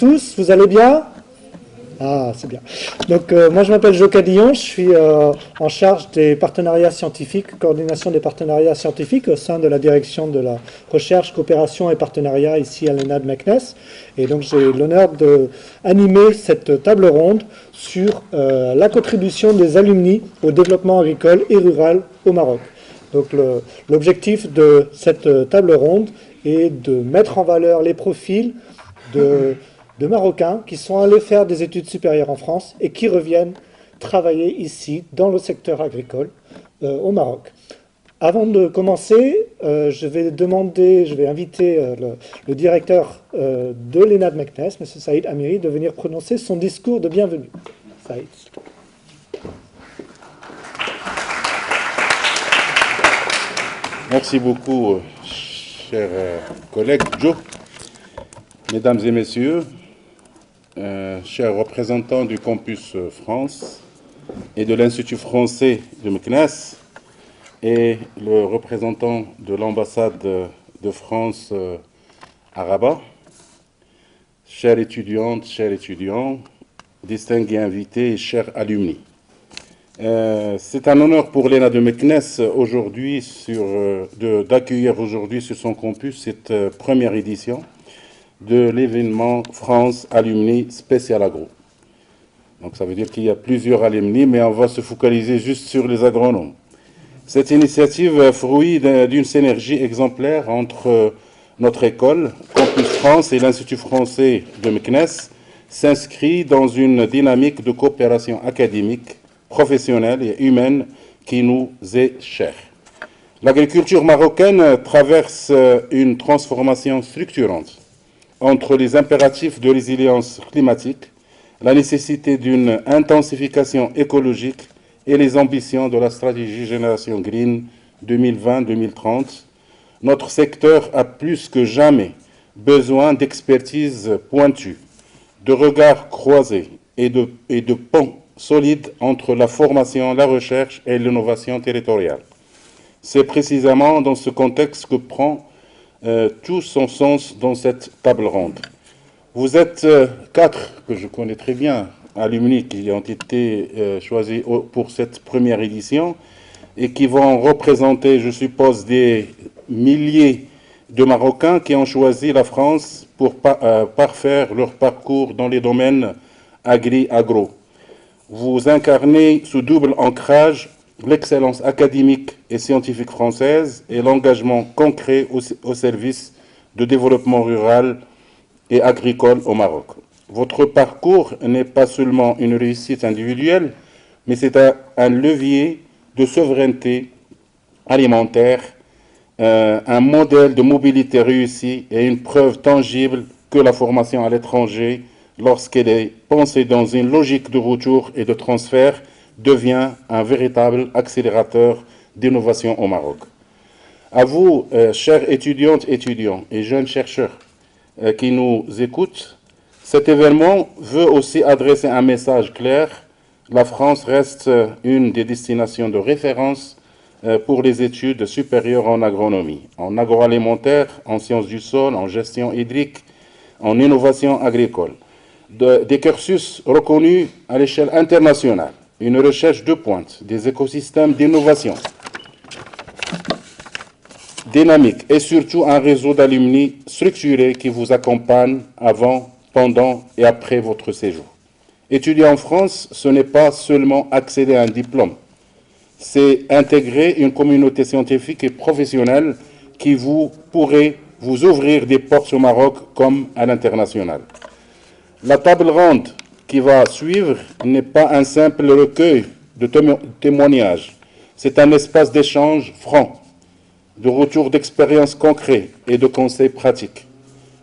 tous, vous allez bien? Ah, c'est bien. Donc, moi, je m'appelle Jo Cadillon, je suis en charge des partenariats scientifiques, coordination des partenariats scientifiques au sein de la direction de la recherche, coopération et partenariat ici à l'ENA de Meknès. Et donc, j'ai l'honneur d'animer cette table ronde sur la contribution des alumni au développement agricole et rural au Maroc. Donc, l'objectif de cette table ronde est de mettre en valeur les profils de Marocains qui sont allés faire des études supérieures en France et qui reviennent travailler ici dans le secteur agricole au Maroc. Avant de commencer, je vais inviter le directeur de l'ENA de Meknès, M. Saïd Amiri, de venir prononcer son discours de bienvenue. Saïd. Merci beaucoup, chers collègues. Joe, mesdames et messieurs, chers représentants du campus France et de l'Institut français de Meknès et le représentant de l'ambassade de France à Rabat, chères étudiantes, chers étudiants, distingués invités et chers alumni. C'est un honneur pour l'ENA de Meknès aujourd'hui d'accueillir aujourd'hui sur son campus cette première édition de l'événement France Alumni Spécial Agro. Donc ça veut dire qu'il y a plusieurs alumni, mais on va se focaliser juste sur les agronomes. Cette initiative, fruit d'une synergie exemplaire entre notre école, Campus France et l'Institut français de Meknès, s'inscrit dans une dynamique de coopération académique, professionnelle et humaine qui nous est chère. L'agriculture marocaine traverse une transformation structurante entre les impératifs de résilience climatique, la nécessité d'une intensification écologique et les ambitions de la stratégie Génération Green 2020-2030, notre secteur a plus que jamais besoin d'expertise pointue, de regards croisés et de ponts solides entre la formation, la recherche et l'innovation territoriale. C'est précisément dans ce contexte que prend tout son sens dans cette table ronde. Vous êtes quatre, que je connais très bien, alumni qui ont été choisis pour cette première édition et qui vont représenter, je suppose, des milliers de Marocains qui ont choisi la France pour parfaire leur parcours dans les domaines agro. Vous incarnez ce double ancrage l'excellence académique et scientifique française et l'engagement concret au service de développement rural et agricole au Maroc. Votre parcours n'est pas seulement une réussite individuelle, mais c'est un levier de souveraineté alimentaire, un modèle de mobilité réussi et une preuve tangible que la formation à l'étranger, lorsqu'elle est pensée dans une logique de retour et de transfert, devient un véritable accélérateur d'innovation au Maroc. À vous, chers étudiantes, étudiants et jeunes chercheurs qui nous écoutent, cet événement veut aussi adresser un message clair. La France reste une des destinations de référence pour les études supérieures en agronomie, en agroalimentaire, en sciences du sol, en gestion hydrique, en innovation agricole. Des cursus reconnus à l'échelle internationale, une recherche de pointe, des écosystèmes d'innovation dynamique et surtout un réseau d'alumni structuré qui vous accompagne avant, pendant et après votre séjour. Étudier en France, ce n'est pas seulement accéder à un diplôme, c'est intégrer une communauté scientifique et professionnelle qui pourrait vous ouvrir des portes au Maroc comme à l'international. La table ronde qui va suivre n'est pas un simple recueil de témoignages, c'est un espace d'échange franc, de retour d'expériences concrets et de conseils pratiques.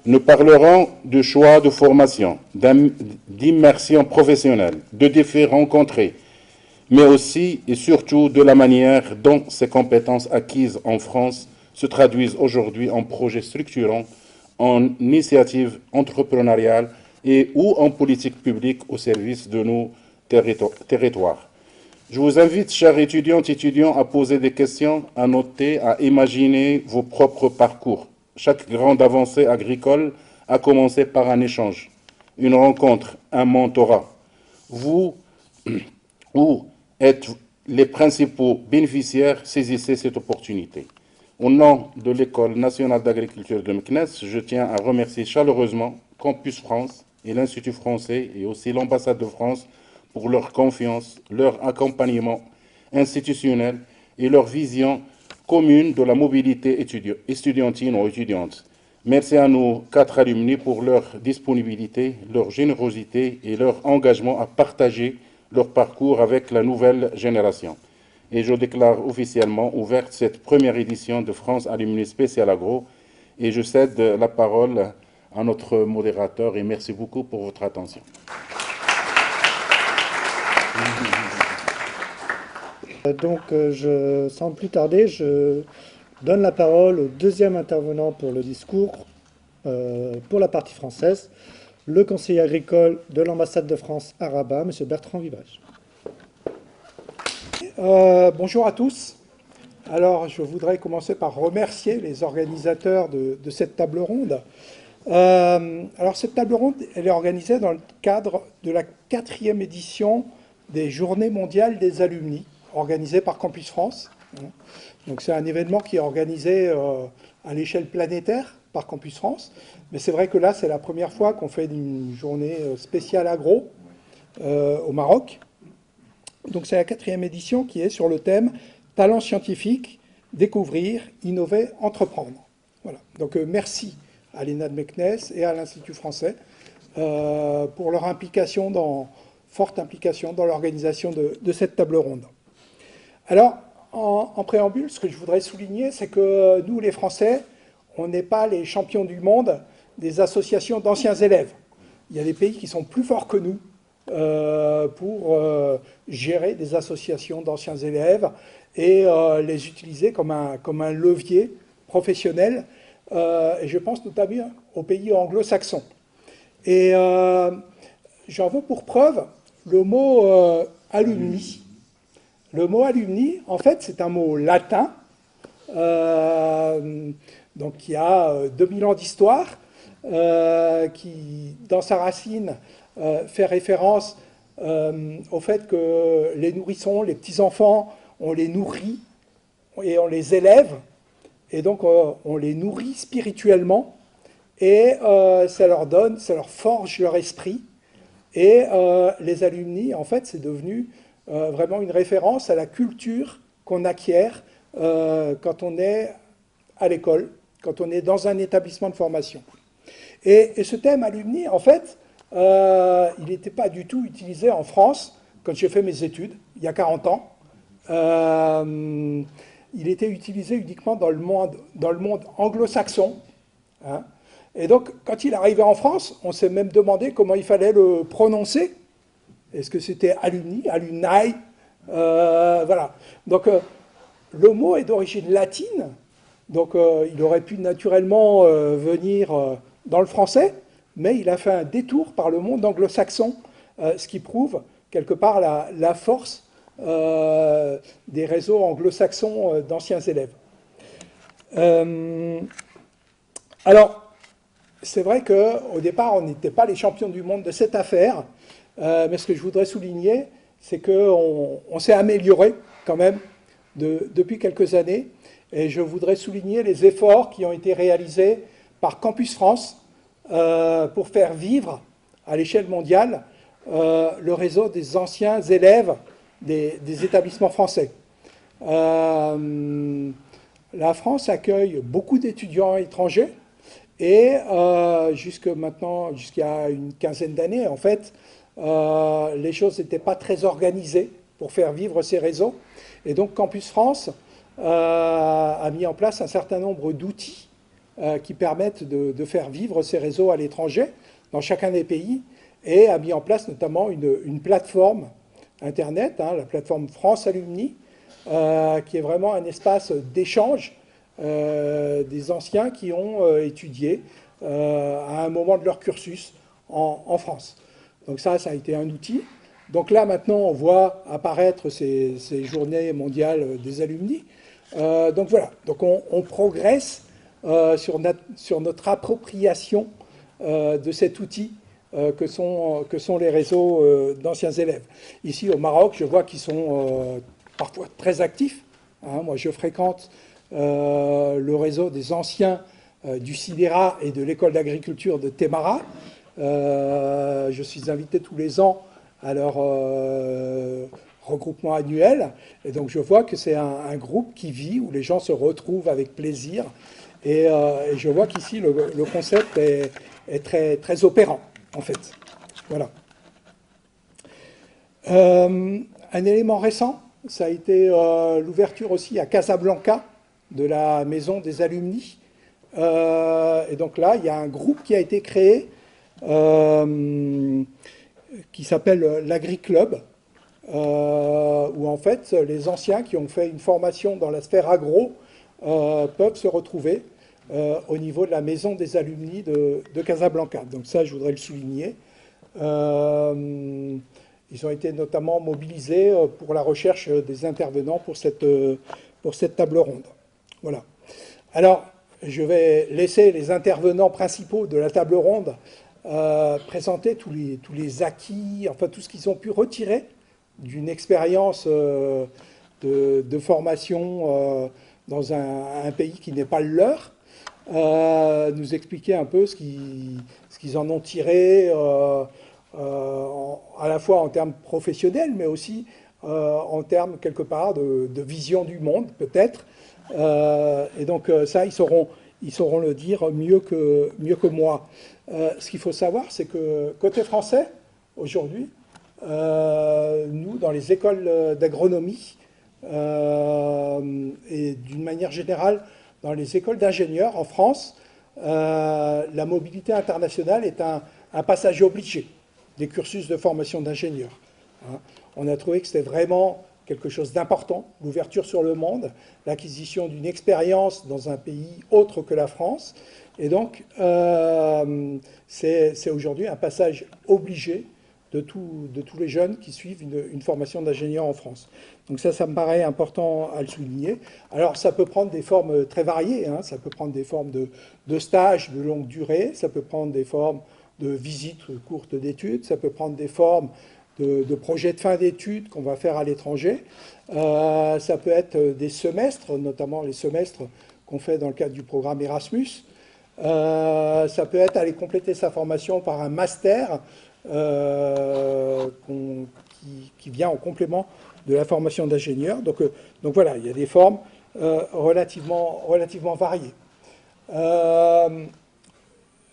Nous parlerons de choix de formation, d'immersion professionnelle, de défis rencontrés, mais aussi et surtout de la manière dont ces compétences acquises en France se traduisent aujourd'hui en projets structurants, en initiatives entrepreneuriales et ou en politique publique au service de nos territoires. Je vous invite, chers étudiantes et étudiants, à poser des questions, à noter, à imaginer vos propres parcours. Chaque grande avancée agricole a commencé par un échange, une rencontre, un mentorat. Vous, où êtes les principaux bénéficiaires, saisissez cette opportunité. Au nom de l'École nationale d'agriculture de Meknès, je tiens à remercier chaleureusement Campus France et l'Institut français et aussi l'ambassade de France pour leur confiance, leur accompagnement institutionnel et leur vision commune de la mobilité estudiantine ou étudiante. Merci à nos 4 alumni pour leur disponibilité, leur générosité et leur engagement à partager leur parcours avec la nouvelle génération. Et je déclare officiellement ouverte cette première édition de France Alumni Spécial Agro et je cède la parole à notre modérateur et merci beaucoup pour votre attention. Donc, sans plus tarder, je donne la parole au deuxième intervenant pour le discours, pour la partie française, le conseiller agricole de l'ambassade de France à Rabat, M. Bertrand Vivage. Bonjour à tous. Alors, je voudrais commencer par remercier les organisateurs de cette table ronde. Alors, cette table ronde, elle est organisée dans le cadre de la 4e édition des Journées mondiales des alumni, organisée par Campus France. Donc, c'est un événement qui est organisé à l'échelle planétaire par Campus France. Mais c'est vrai que là, c'est la première fois qu'on fait une journée spéciale agro au Maroc. Donc, c'est la 4e édition qui est sur le thème « Talent scientifique, découvrir, innover, entreprendre ». Voilà. Donc, merci à l'ENA de Meknès et à l'Institut français pour leur implication forte implication dans l'organisation de cette table ronde. Alors, en préambule, ce que je voudrais souligner, c'est que nous, les Français, on n'est pas les champions du monde des associations d'anciens élèves. Il y a des pays qui sont plus forts que nous pour gérer des associations d'anciens élèves et les utiliser comme un levier professionnel. Et je pense notamment aux pays anglo-saxons. Et j'en veux pour preuve le mot alumni. Le mot alumni, en fait, c'est un mot latin, donc qui a 2000 ans d'histoire, qui, dans sa racine, fait référence au fait que les nourrissons, les petits-enfants, on les nourrit et on les élève, et donc on les nourrit spirituellement, et ça leur forge leur esprit, et les alumni, en fait, c'est devenu vraiment une référence à la culture qu'on acquiert quand on est à l'école, quand on est dans un établissement de formation. Et ce thème alumni, en fait, il n'était pas du tout utilisé en France quand j'ai fait mes études, il y a 40 ans. Il était utilisé uniquement dans le monde anglo-saxon. Hein. Et donc, quand il arrivait en France, on s'est même demandé comment il fallait le prononcer. Est-ce que c'était alumni, alumni voilà. Donc, le mot est d'origine latine. Donc, il aurait pu naturellement venir dans le français, mais il a fait un détour par le monde anglo-saxon, ce qui prouve quelque part la force des réseaux anglo-saxons d'anciens élèves. Alors, c'est vrai qu'au départ, on n'était pas les champions du monde de cette affaire, mais ce que je voudrais souligner, c'est qu'on s'est amélioré quand même depuis quelques années, et je voudrais souligner les efforts qui ont été réalisés par Campus France pour faire vivre à l'échelle mondiale le réseau des anciens élèves des établissements français. La France accueille beaucoup d'étudiants étrangers et jusqu'à une quinzaine d'années, en fait, les choses n'étaient pas très organisées pour faire vivre ces réseaux. Et donc Campus France a mis en place un certain nombre d'outils qui permettent de faire vivre ces réseaux à l'étranger, dans chacun des pays, et a mis en place notamment une plateforme Internet, la plateforme France Alumni, qui est vraiment un espace d'échange des anciens qui ont étudié à un moment de leur cursus en France. Donc ça a été un outil. Donc là, maintenant, on voit apparaître ces journées mondiales des alumni. Donc voilà, donc on progresse sur notre appropriation de cet outil que sont les réseaux d'anciens élèves. Ici, au Maroc, je vois qu'ils sont parfois très actifs. Hein. Moi, je fréquente le réseau des anciens du CIDERA et de l'école d'agriculture de Témara. Je suis invité tous les ans à leur regroupement annuel. Et donc, je vois que c'est un groupe qui vit, où les gens se retrouvent avec plaisir. Et je vois qu'ici, le concept est très, très opérant, en fait. Voilà. Un élément récent, ça a été l'ouverture aussi à Casablanca de la maison des alumni. Et donc là, il y a un groupe qui a été créé qui s'appelle l'Agri-Club, où en fait les anciens qui ont fait une formation dans la sphère agro peuvent se retrouver au niveau de la maison des alumni de Casablanca. Donc ça, je voudrais le souligner. Ils ont été notamment mobilisés pour la recherche des intervenants pour cette table ronde. Voilà. Alors, je vais laisser les intervenants principaux de la table ronde présenter tous les acquis, enfin tout ce qu'ils ont pu retirer d'une expérience de formation dans un pays qui n'est pas le leur, nous expliquer un peu ce qu'ils en ont tiré, à la fois en termes professionnels, mais aussi en termes quelque part de vision du monde, peut-être. Et donc ça, ils sauront le dire mieux que moi. Ce qu'il faut savoir, c'est que côté français, aujourd'hui, nous, dans les écoles d'agronomie, et d'une manière générale, dans les écoles d'ingénieurs en France, la mobilité internationale est un passage obligé des cursus de formation d'ingénieurs. Hein. On a trouvé que c'était vraiment quelque chose d'important, l'ouverture sur le monde, l'acquisition d'une expérience dans un pays autre que la France. Et donc, c'est aujourd'hui un passage obligé de tous les jeunes qui suivent une formation d'ingénieur en France. Donc ça me paraît important à le souligner. Alors, ça peut prendre des formes très variées. Hein. Ça peut prendre des formes de stages de longue durée, ça peut prendre des formes de visites courtes d'études, ça peut prendre des formes de projets de fin d'études qu'on va faire à l'étranger. Ça peut être des semestres, notamment les semestres qu'on fait dans le cadre du programme Erasmus. Ça peut être aller compléter sa formation par un master qui vient en complément de la formation d'ingénieur. Donc voilà, il y a des formes relativement variées.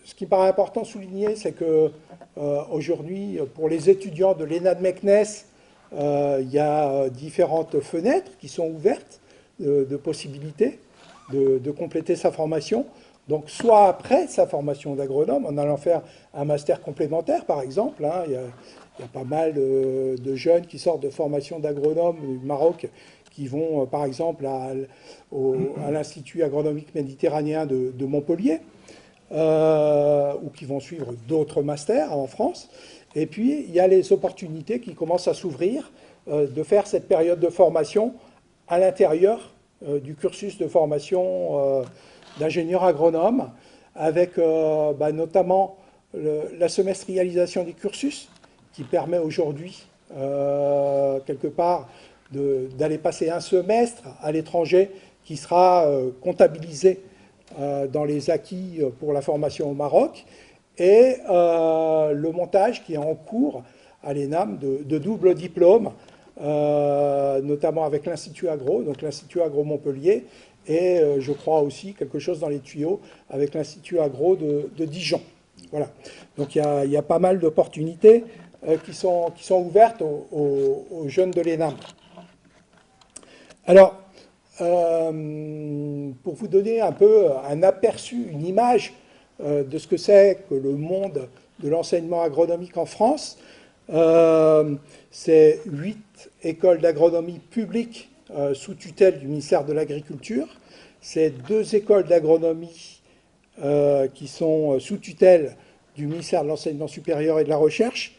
Ce qui me paraît important de souligner, c'est que aujourd'hui, pour les étudiants de l'ENA de Meknès, il y a différentes fenêtres qui sont ouvertes de possibilités de compléter sa formation. Donc, soit après sa formation d'agronome, en allant faire un master complémentaire, par exemple. Hein, il y a pas mal de jeunes qui sortent de formation d'agronome du Maroc qui vont, par exemple, à l'Institut agronomique méditerranéen de Montpellier, ou qui vont suivre d'autres masters en France. Et puis, il y a les opportunités qui commencent à s'ouvrir de faire cette période de formation à l'intérieur du cursus de formation d'ingénieur agronome, avec notamment la semestrialisation des cursus, qui permet aujourd'hui, quelque part, d'aller passer un semestre à l'étranger qui sera comptabilisé dans les acquis pour la formation au Maroc, et le montage qui est en cours à l'ENAM de double diplôme, notamment avec l'Institut Agro, donc l'Institut Agro Montpellier, et je crois aussi quelque chose dans les tuyaux avec l'Institut Agro de Dijon. Voilà. Donc il y a pas mal d'opportunités qui sont ouvertes aux jeunes de l'ENAM. Alors, pour vous donner un peu un aperçu, une image de ce que c'est que le monde de l'enseignement agronomique en France, c'est 8 écoles d'agronomie publiques sous tutelle du ministère de l'Agriculture. C'est 2 écoles d'agronomie qui sont sous tutelle du ministère de l'Enseignement supérieur et de la Recherche.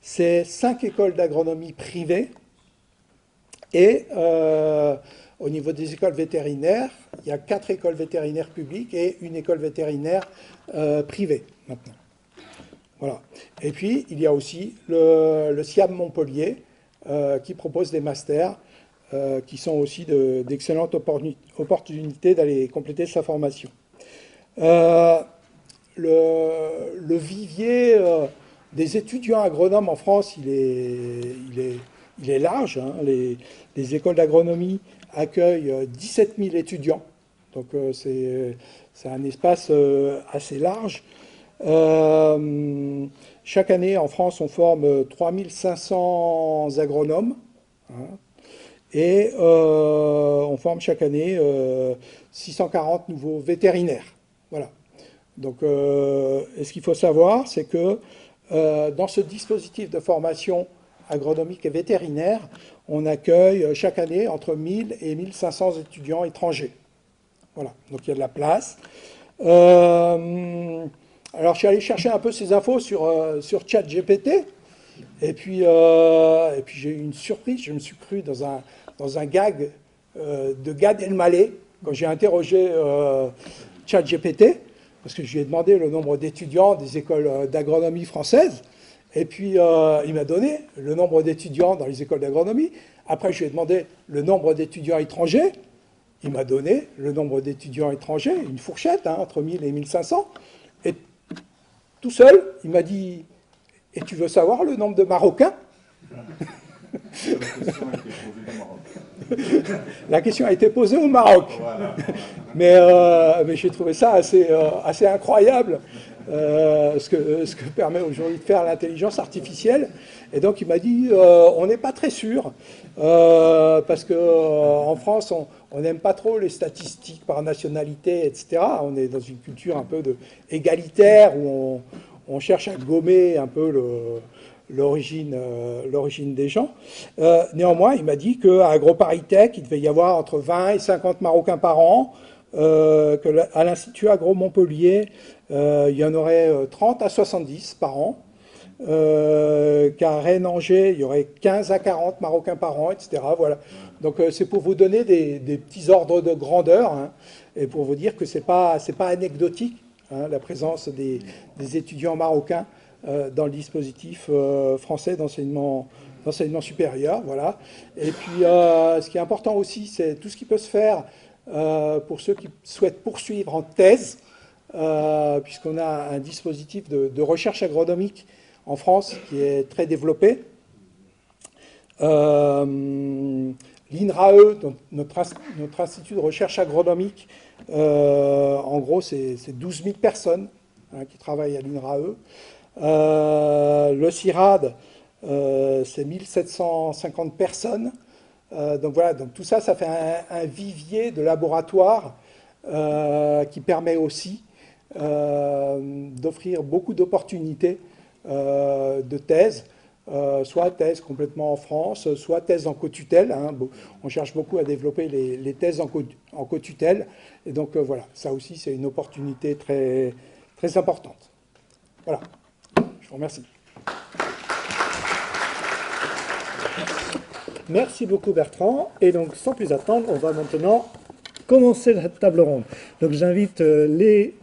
C'est 5 écoles d'agronomie privées. Et au niveau des écoles vétérinaires, il y a 4 écoles vétérinaires publiques et une école vétérinaire privée maintenant. Voilà. Et puis, il y a aussi le SIAM Montpellier qui propose des masters qui sont aussi d'excellentes opportunités d'aller compléter sa formation. Le vivier des étudiants agronomes en France, il est large. Hein. Les écoles d'agronomie accueillent 17 000 étudiants. Donc c'est un espace assez large. Chaque année, en France, on forme 3500 agronomes. Hein, et on forme chaque année 640 nouveaux vétérinaires. Voilà. Donc, ce qu'il faut savoir, c'est que dans ce dispositif de formation agronomique et vétérinaire, on accueille chaque année entre 1000 et 1500 étudiants étrangers. Voilà, donc il y a de la place. Alors, je suis allé chercher un peu ces infos sur ChatGPT, et puis j'ai eu une surprise. Je me suis cru dans un gag de Gad Elmaleh quand j'ai interrogé ChatGPT, parce que je lui ai demandé le nombre d'étudiants des écoles d'agronomie françaises, et puis il m'a donné le nombre d'étudiants dans les écoles d'agronomie. Après, je lui ai demandé le nombre d'étudiants étrangers. Il m'a donné le nombre d'étudiants étrangers, une fourchette, hein, entre 1000 et 1500. Et tout seul, il m'a dit « Et tu veux savoir le nombre de Marocains ?» La question a été posée au Maroc. Mais j'ai trouvé ça assez incroyable, ce que permet aujourd'hui de faire l'intelligence artificielle. Et donc il m'a dit on n'est pas très sûr, parce qu'en France, on n'aime pas trop les statistiques par nationalité, etc. On est dans une culture un peu égalitaire, où on cherche à gommer un peu l'origine des gens. Néanmoins, il m'a dit qu'à AgroParisTech, il devait y avoir entre 20 et 50 Marocains par an, qu'à l'Institut Agro Montpellier, il y en aurait 30 à 70 par an, qu'à Rennes-Angers, il y aurait 15 à 40 Marocains par an, etc. Voilà. Donc c'est pour vous donner des petits ordres de grandeur, hein, et pour vous dire que c'est pas anecdotique, hein, la présence des étudiants marocains dans le dispositif français d'enseignement supérieur. Voilà. Et puis, ce qui est important aussi, c'est tout ce qui peut se faire pour ceux qui souhaitent poursuivre en thèse, puisqu'on a un dispositif de recherche agronomique en France qui est très développé. L'INRAE, notre institut de recherche agronomique, en gros, c'est 12 000 personnes, hein, qui travaillent à l'INRAE. Le CIRAD, c'est 1750 personnes. Donc voilà, donc tout ça, ça fait un vivier de laboratoires qui permet aussi d'offrir beaucoup d'opportunités de thèse, soit thèse complètement en France, soit thèse en co-tutelle. Hein. On cherche beaucoup à développer les thèses en co-tutelle. Et donc voilà, ça aussi, c'est une opportunité très, très importante. Voilà. Je vous remercie. Merci beaucoup Bertrand. Et donc sans plus attendre, on va maintenant commencer la table ronde. Donc j'invite les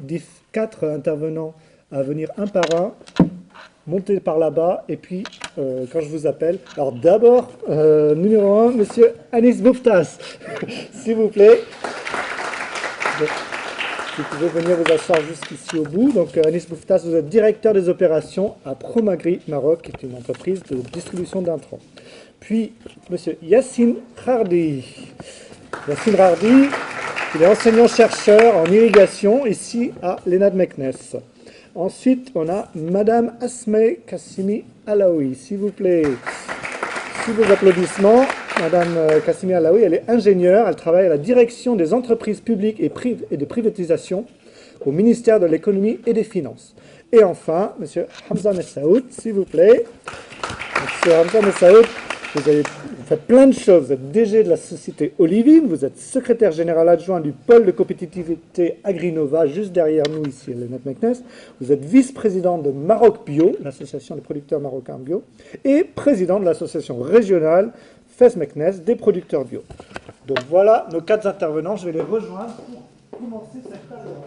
4 intervenants à venir un par un, monter par là-bas, et puis quand je vous appelle. Alors d'abord, numéro 1, monsieur Anis Bouftas, s'il vous plaît. Donc, vous pouvez venir vous asseoir jusqu'ici au bout. Donc, Anis Bouftas, vous êtes directeur des opérations à Promagri Maroc, qui est une entreprise de distribution d'intrants. Puis, monsieur Yassine Rardi. Yassine Rardi, il est enseignant-chercheur en irrigation ici à l'ENA de Meknès. Ensuite, on a madame Asmeh Kassimi Alaoui, s'il vous plaît. Sous vos applaudissements, madame Kassimi Alaoui, elle est ingénieure, elle travaille à la direction des entreprises publiques et de privatisation au ministère de l'économie et des finances. Et enfin, monsieur Hamza Messaoud, s'il vous plaît. Monsieur Hamza Messaoud, vous faites plein de choses. Vous êtes DG de la société Olivine, vous êtes secrétaire général adjoint du pôle de compétitivité Agrinova, juste derrière nous ici à l'ENA de Meknès. Vous êtes vice-président de Maroc Bio, l'association des producteurs marocains bio, et président de l'association régionale Fès-Meknès des producteurs bio. Donc voilà nos 4 intervenants. Je vais les rejoindre pour commencer cette table ronde.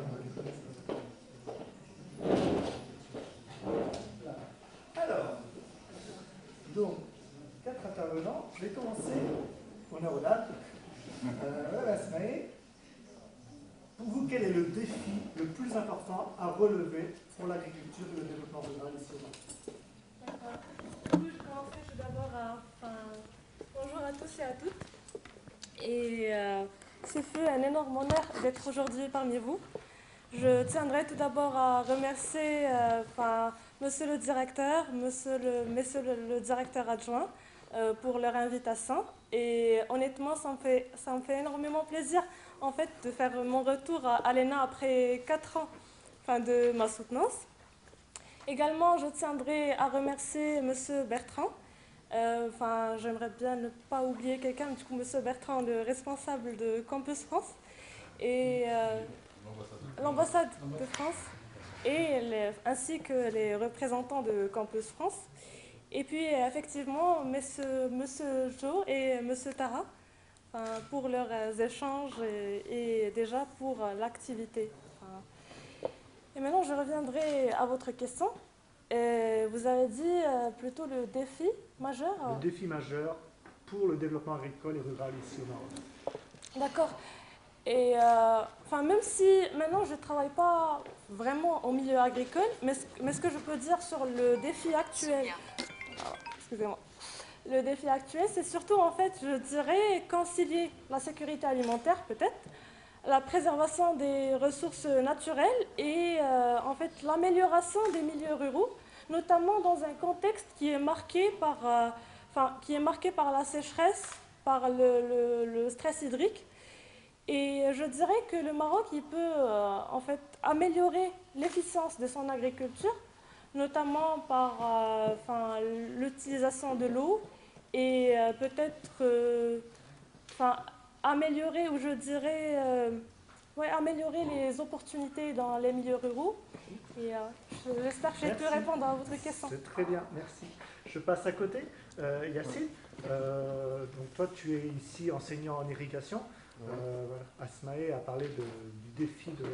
Donc, 4 intervenants. Je vais commencer. Honneur aux dates. Asmae, pour vous, quel est le défi le plus important à relever pour l'agriculture et le développement rural ici au Maroc? D'accord. Du coup, je commencerai tout d'abord bonjour à tous et à toutes. Et ce fut un énorme honneur d'être aujourd'hui parmi vous. Je tiendrai tout d'abord à remercier monsieur le directeur, monsieur le directeur adjoint pour leur invitation. Et honnêtement, ça me fait énormément plaisir en fait, de faire mon retour à l'ENA après 4 ans de ma soutenance. Également, je tiendrai à remercier monsieur Bertrand. J'aimerais bien ne pas oublier quelqu'un, du coup, monsieur Bertrand, le responsable de Campus France. Et l'ambassade de France ainsi que les représentants de Campus France. Et puis effectivement, monsieur Joe et monsieur Tara pour leurs échanges et déjà pour l'activité. Et maintenant, je reviendrai à votre question. Et vous avez dit plutôt le défi majeur. Le défi majeur pour le développement agricole et rural ici au Maroc. D'accord. Et même si maintenant je ne travaille pas vraiment au milieu agricole, mais ce que je peux dire sur le défi actuel, excusez-moi, le défi actuel, c'est surtout en fait, je dirais, concilier la sécurité alimentaire peut-être, la préservation des ressources naturelles et en fait l'amélioration des milieux ruraux, notamment dans un contexte qui est marqué par la sécheresse, par le stress hydrique. Et je dirais que le Maroc, il peut en fait améliorer l'efficience de son agriculture, notamment par l'utilisation de l'eau et peut-être améliorer, ou je dirais, améliorer les opportunités dans les milieux ruraux. Et j'espère que j'ai pu répondre à votre question. C'est très bien, merci. Je passe à côté. Yacine, donc toi tu es ici enseignant en irrigation. Asmae a parlé du défi de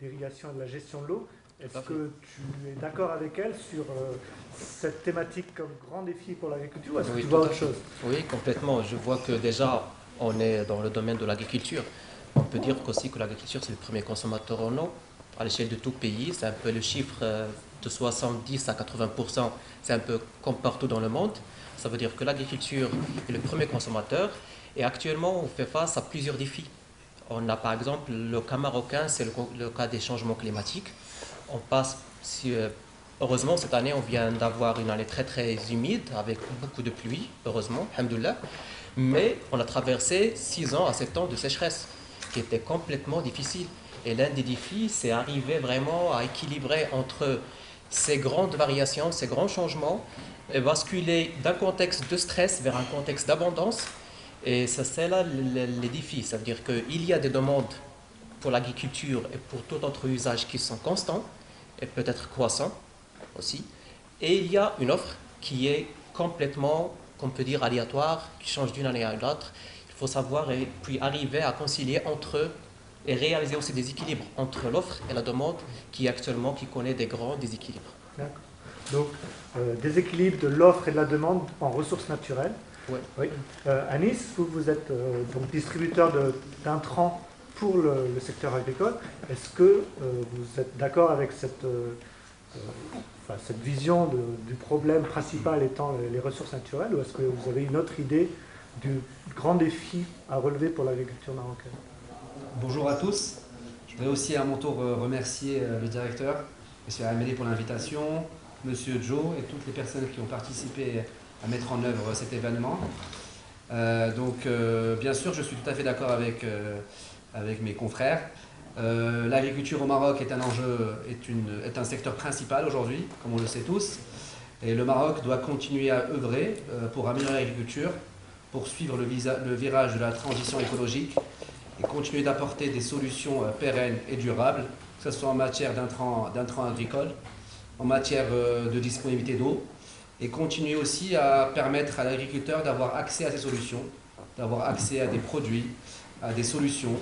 l'irrigation et de la gestion de l'eau. Est-ce que tu es d'accord avec elle sur cette thématique comme grand défi pour l'agriculture ou est-ce que tu vois autre chose? Oui, complètement. Je vois que déjà, on est dans le domaine de l'agriculture. On peut dire qu'aussi que l'agriculture, c'est le premier consommateur en eau à l'échelle de tout pays. C'est un peu le chiffre de 70 à 80%. C'est un peu comme partout dans le monde. Ça veut dire que l'agriculture est le premier consommateur. Et actuellement, on fait face à plusieurs défis. On a par exemple le cas marocain, c'est le cas des changements climatiques. On passe, heureusement, cette année, on vient d'avoir une année très très humide avec beaucoup de pluie, heureusement, alhamdoulilah. Mais on a traversé 6 ans à 7 ans de sécheresse, qui était complètement difficile. Et l'un des défis, c'est arriver vraiment à équilibrer entre ces grandes variations, ces grands changements, et basculer d'un contexte de stress vers un contexte d'abondance. Et ça, c'est là les défis. Ça veut dire qu'il y a des demandes pour l'agriculture et pour tout autre usage qui sont constants et peut-être croissants aussi. Et il y a une offre qui est complètement, qu'on peut dire, aléatoire, qui change d'une année à une autre. Il faut savoir et puis arriver à concilier entre eux et réaliser aussi des équilibres entre l'offre et la demande qui connaît des grands déséquilibres. D'accord. Donc, déséquilibre de l'offre et de la demande en ressources naturelles. Ouais. Oui. Anis, vous êtes donc distributeur d'intrants pour le secteur agricole. Est-ce que vous êtes d'accord avec cette vision du problème principal étant les ressources naturelles, ou est-ce que vous avez une autre idée du grand défi à relever pour l'agriculture marocaine? Bonjour à tous. Je voudrais aussi à mon tour remercier le directeur, M. Amélie, pour l'invitation, M. Joe et toutes les personnes qui ont participé à mettre en œuvre cet événement. Bien sûr, je suis tout à fait d'accord avec mes confrères. L'agriculture au Maroc est un enjeu, est un secteur principal aujourd'hui, comme on le sait tous. Et le Maroc doit continuer à œuvrer pour améliorer l'agriculture, pour suivre le virage de la transition écologique et continuer d'apporter des solutions pérennes et durables, que ce soit en matière d'intrants agricoles, en matière de disponibilité d'eau, et continuer aussi à permettre à l'agriculteur d'avoir accès à ces solutions, d'avoir accès à des produits, à des solutions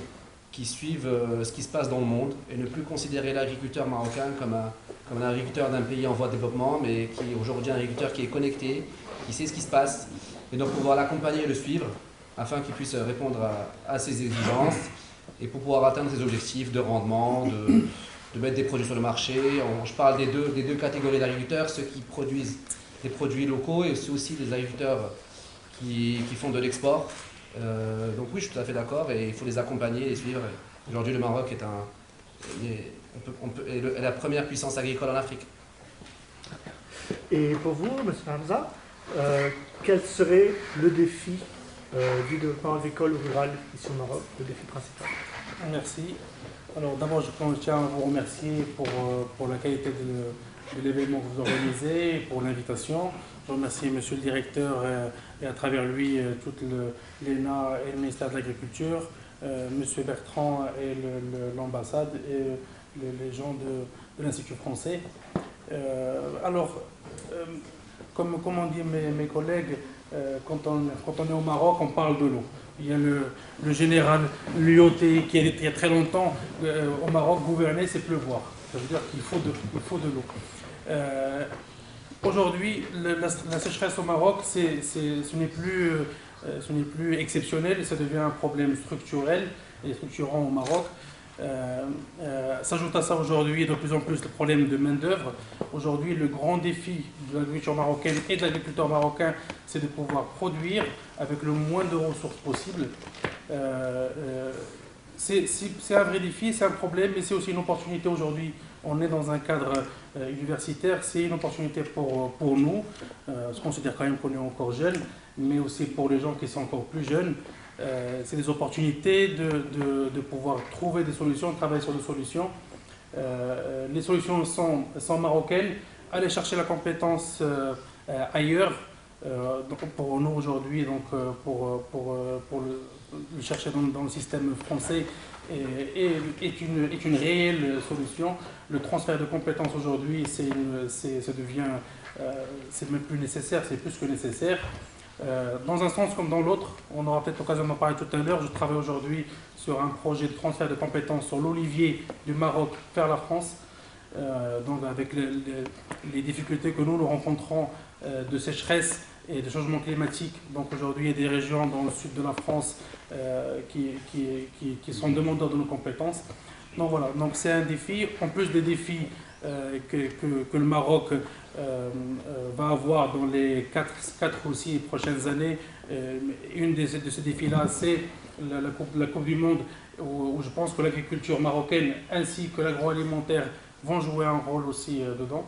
qui suivent ce qui se passe dans le monde et ne plus considérer l'agriculteur marocain comme un agriculteur d'un pays en voie de développement, mais qui est aujourd'hui un agriculteur qui est connecté, qui sait ce qui se passe, et donc pouvoir l'accompagner et le suivre afin qu'il puisse répondre à ses exigences et pour pouvoir atteindre ses objectifs de rendement, de mettre des produits sur le marché. Je parle des deux catégories d'agriculteurs, ceux qui produisent des produits locaux et ceux aussi des agriculteurs qui font de l'export. Donc oui, je suis tout à fait d'accord et il faut les accompagner, les suivre. Aujourd'hui, le Maroc est la première puissance agricole en Afrique. Et pour vous, M. Hamza, quel serait le défi du développement agricole ou rural ici au Maroc, le défi principal? Merci. Alors d'abord, je tiens à vous remercier pour la qualité de l'événement que vous organisez, pour l'invitation. Je remercie Monsieur le Directeur et à travers lui toute l'ENA et le ministère de l'Agriculture, Monsieur Bertrand et l'ambassade et les gens de l'Institut français. Comme ont dit mes collègues, quand on est au Maroc, on parle de l'eau. Il y a le général Lyoté qui il y a très longtemps au Maroc, gouverner c'est pleuvoir. Ça veut dire qu'il faut de l'eau. Aujourd'hui, la sécheresse au Maroc, ce n'est plus exceptionnel, ça devient un problème structurel et structurant au Maroc. S'ajoute à ça aujourd'hui de plus en plus le problème de main-d'œuvre. Aujourd'hui, le grand défi de l'agriculture marocaine et de l'agriculteur marocain, c'est de pouvoir produire avec le moins de ressources possible. C'est un vrai défi, c'est un problème, mais c'est aussi une opportunité aujourd'hui. On est dans un cadre universitaire, c'est une opportunité pour nous. Je considère quand même qu'on est encore jeune, mais aussi pour les gens qui sont encore plus jeunes. C'est des opportunités de pouvoir trouver des solutions, travailler sur des solutions. Les solutions sont marocaines. Aller chercher la compétence ailleurs, donc pour nous aujourd'hui, pour le chercher dans le système français, est une réelle solution. Le transfert de compétences aujourd'hui, c'est même plus nécessaire, c'est plus que nécessaire. Dans un sens comme dans l'autre, on aura peut-être l'occasion d'en parler tout à l'heure. Je travaille aujourd'hui sur un projet de transfert de compétences sur l'olivier du Maroc vers la France. Donc avec les difficultés que nous rencontrons de sécheresse et de changement climatique. Donc aujourd'hui, il y a des régions dans le sud de la France qui sont demandeurs de nos compétences. Donc voilà, donc c'est un défi. En plus des défis que le Maroc va avoir dans les 4 ou 6 prochaines années, une de ces défis-là, c'est la Coupe du Monde, où je pense que l'agriculture marocaine ainsi que l'agroalimentaire vont jouer un rôle aussi dedans.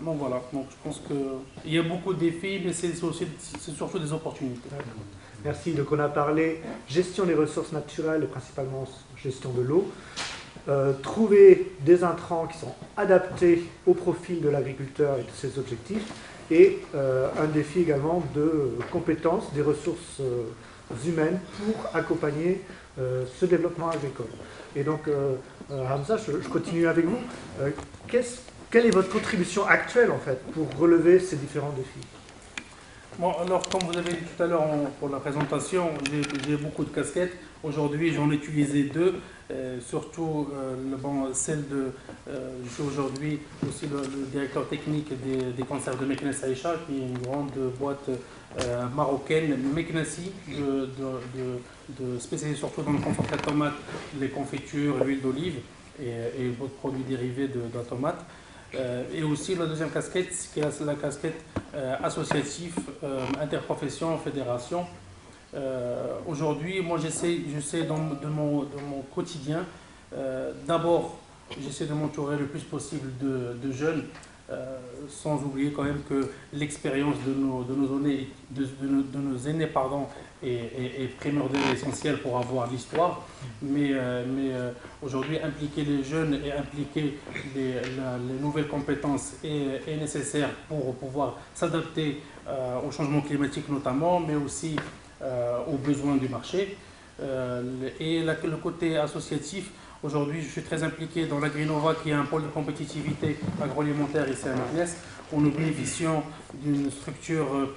Donc voilà, donc je pense qu'il y a beaucoup de défis, mais c'est surtout des opportunités. Merci. Donc on a parlé gestion des ressources naturelles et principalement gestion de l'eau. Trouver des intrants qui sont adaptés au profil de l'agriculteur et de ses objectifs, et un défi également de compétences, des ressources humaines pour accompagner ce développement agricole. Et donc, Hamza, je continue avec vous. Quelle est votre contribution actuelle en fait pour relever ces différents défis? Bon, alors comme vous avez dit tout à l'heure pour la présentation, j'ai beaucoup de casquettes. Aujourd'hui, j'en ai utilisé 2, surtout celle je suis aujourd'hui aussi le directeur technique des conserves de Meknes Aïcha, qui est une grande boîte marocaine, Meknessi, spécialisée surtout dans le concentré de tomates, les confitures, l'huile d'olive et d'autres produits dérivés de la tomate. Et aussi la deuxième casquette, qui est la casquette associative, interprofession, fédération. Aujourd'hui, moi j'essaie de mon quotidien, d'abord j'essaie de m'entourer le plus possible de jeunes, sans oublier quand même que l'expérience de nos aînés est primordiale et essentielle pour avoir l'histoire. Mais aujourd'hui, impliquer les jeunes et impliquer les nouvelles compétences est nécessaire pour pouvoir s'adapter au changement climatique notamment, mais aussi aux besoins du marché. Et le côté associatif, aujourd'hui je suis très impliqué dans l'Agrinova, qui est un pôle de compétitivité agroalimentaire ici à Meknes, où nous bénéficions d'une structure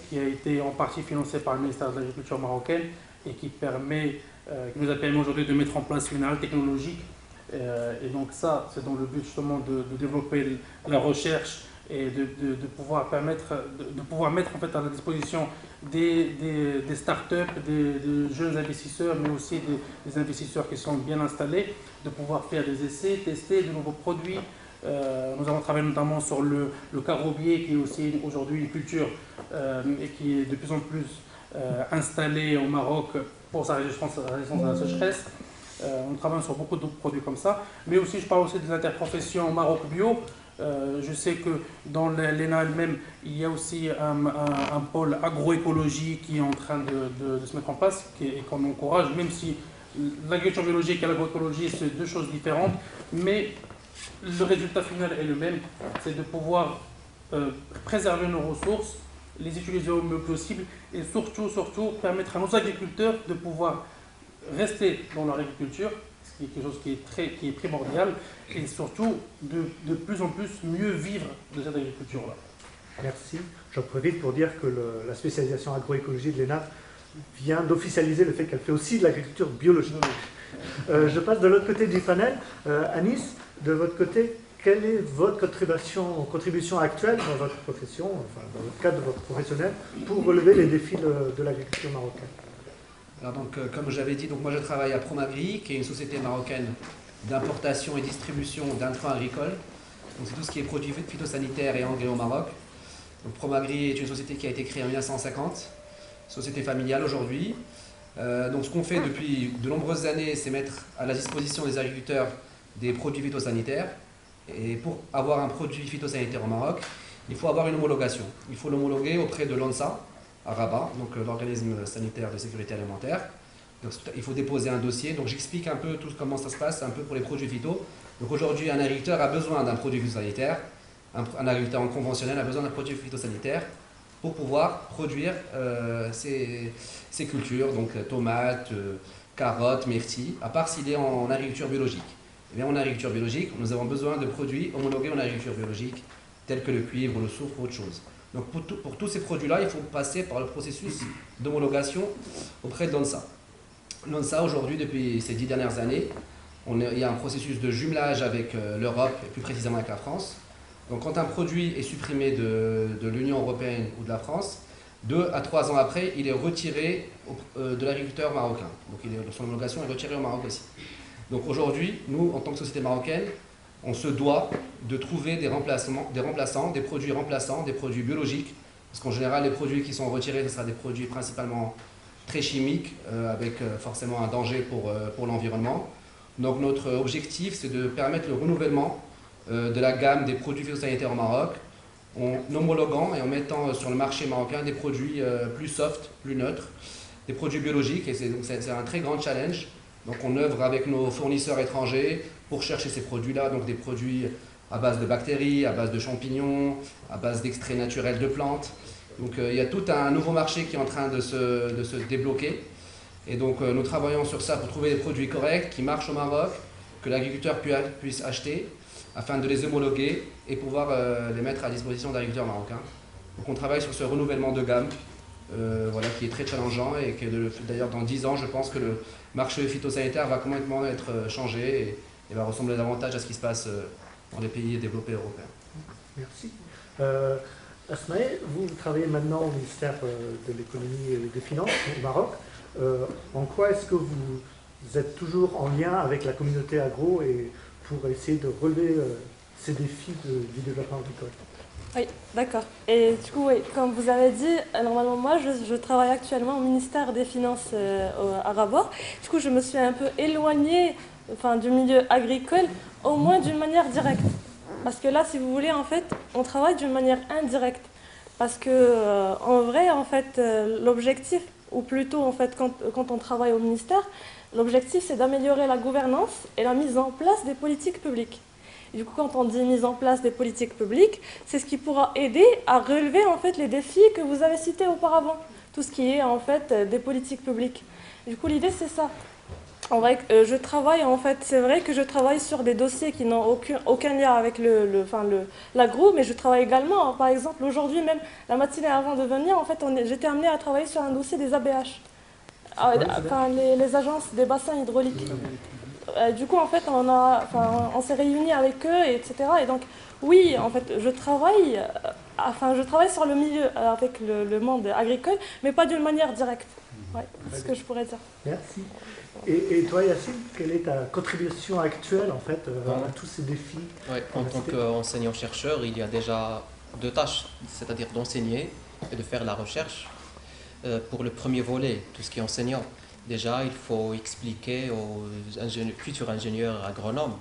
qui a été en partie financée par le ministère de l'Agriculture marocaine et qui permet qui nous a permis aujourd'hui de mettre en place une halle technologique. Et donc ça, c'est dans le but justement de développer la recherche et de pouvoir mettre en fait à la disposition des startups, des jeunes investisseurs, mais aussi des investisseurs qui sont bien installés, de pouvoir faire des essais, tester de nouveaux produits. Nous avons travaillé notamment sur le carobier, qui est aussi aujourd'hui une culture et qui est de plus en plus installée au Maroc pour sa résistance à la sécheresse. On travaille sur beaucoup d'autres produits comme ça, mais aussi je parle aussi des interprofessions au Maroc bio. Je sais que dans l'ENA elle-même, il y a aussi un pôle agroécologie qui est en train de se mettre en place et qu'on encourage, même si l'agriculture biologique et l'agroécologie, c'est deux choses différentes, mais le résultat final est le même, c'est de pouvoir préserver nos ressources, les utiliser au mieux possible et surtout permettre à nos agriculteurs de pouvoir rester dans leur agriculture, ce qui est quelque chose qui est primordial, et surtout de plus en plus mieux vivre de cette agriculture-là. Merci. J'en profite pour dire que la spécialisation agroécologie de l'ENA vient d'officialiser le fait qu'elle fait aussi de l'agriculture biologique. Je passe de l'autre côté du panel. Anis, de votre côté, quelle est votre contribution actuelle dans votre profession, enfin dans votre cadre professionnel, pour relever les défis de l'agriculture marocaine? Alors donc, comme j'avais dit, donc moi je travaille à Promagri, qui est une société marocaine d'importation et distribution d'intrants agricoles. Donc c'est tout ce qui est produits phytosanitaires et engrais au Maroc. Donc Promagri est une société qui a été créée en 1950, société familiale aujourd'hui. Donc ce qu'on fait depuis de nombreuses années, c'est mettre à la disposition des agriculteurs des produits phytosanitaires. Et pour avoir un produit phytosanitaire au Maroc, il faut avoir une homologation. Il faut l'homologuer auprès de l'ONSA, à Rabat, donc l'organisme sanitaire de sécurité alimentaire. Donc, il faut déposer un dossier. Donc j'explique un peu comment ça se passe, un peu pour les produits phyto. Donc aujourd'hui, un agriculteur a besoin d'un produit phytosanitaire, un agriculteur conventionnel a besoin d'un produit phytosanitaire pour pouvoir produire ses cultures, donc tomates, carottes, myrtilles, à part s'il est en agriculture biologique. Et bien en agriculture biologique, nous avons besoin de produits homologués en agriculture biologique, tels que le cuivre, le soufre ou autre chose. Donc pour tous ces produits-là, il faut passer par le processus d'homologation auprès de l'ONSA. L'ONSA, aujourd'hui, depuis ces 10 dernières années, il y a un processus de jumelage avec l'Europe, et plus précisément avec la France. Donc quand un produit est supprimé de l'Union européenne ou de la France, 2 à 3 ans après, il est retiré de l'agriculteur marocain. Donc son homologation est retirée au Maroc aussi. Donc aujourd'hui, nous, en tant que société marocaine, on se doit de trouver des remplaçants, des produits remplaçants, des produits biologiques, parce qu'en général, les produits qui sont retirés, ce sera des produits principalement très chimiques, avec forcément un danger pour l'environnement. Donc notre objectif, c'est de permettre le renouvellement de la gamme des produits phytosanitaires au Maroc, en homologuant et en mettant sur le marché marocain des produits plus soft, plus neutres, des produits biologiques, et c'est un très grand challenge. Donc on œuvre avec nos fournisseurs étrangers pour chercher ces produits-là, donc des produits à base de bactéries, à base de champignons, à base d'extraits naturels de plantes. Donc il y a tout un nouveau marché qui est en train de se débloquer. Et donc nous travaillons sur ça pour trouver des produits corrects qui marchent au Maroc, que l'agriculteur puisse acheter, afin de les homologuer et pouvoir les mettre à disposition d'agriculteurs marocains. Donc on travaille sur ce renouvellement de gamme, voilà, qui est très challengeant, et que d'ailleurs dans 10 ans, je pense que le marché phytosanitaire va complètement être changé et va ressembler davantage à ce qui se passe dans les pays développés européens. Merci. Asmae, vous travaillez maintenant au ministère de l'économie et des finances au Maroc. En quoi est-ce que vous êtes toujours en lien avec la communauté agro et pour essayer de relever ces défis du développement agricole? Oui, d'accord. Et du coup, oui, comme vous avez dit, normalement, moi, je travaille actuellement au ministère des Finances à Rabat. Du coup, je me suis un peu éloignée du milieu agricole, au moins d'une manière directe. Parce que là, si vous voulez, en fait, on travaille d'une manière indirecte. Parce que, en vrai, en fait, l'objectif, ou plutôt, en fait, quand on travaille au ministère, l'objectif, c'est d'améliorer la gouvernance et la mise en place des politiques publiques. Du coup, quand on dit mise en place des politiques publiques, c'est ce qui pourra aider à relever en fait les défis que vous avez cités auparavant, tout ce qui est en fait des politiques publiques. Du coup, l'idée c'est ça. En vrai, je travaille en fait, c'est vrai que je travaille sur des dossiers qui n'ont aucun lien avec l'agro, mais je travaille également. Par exemple, aujourd'hui même, la matinée avant de venir, en fait, j'étais amenée à travailler sur un dossier des ABH. enfin, les agences des bassins hydrauliques. Du coup, en fait, on s'est réunis avec eux, etc. Et donc, oui, en fait, je travaille sur le milieu avec le monde agricole, mais pas d'une manière directe. Ouais, c'est ce que je pourrais dire. Merci. Et toi, Yacine, quelle est ta contribution actuelle, en fait, à tous ces défis? Ouais, en tant qu'enseignant-chercheur, il y a déjà deux tâches, c'est-à-dire d'enseigner et de faire la recherche. Pour le premier volet, tout ce qui est enseignant, déjà, il faut expliquer aux futurs ingénieurs agronomes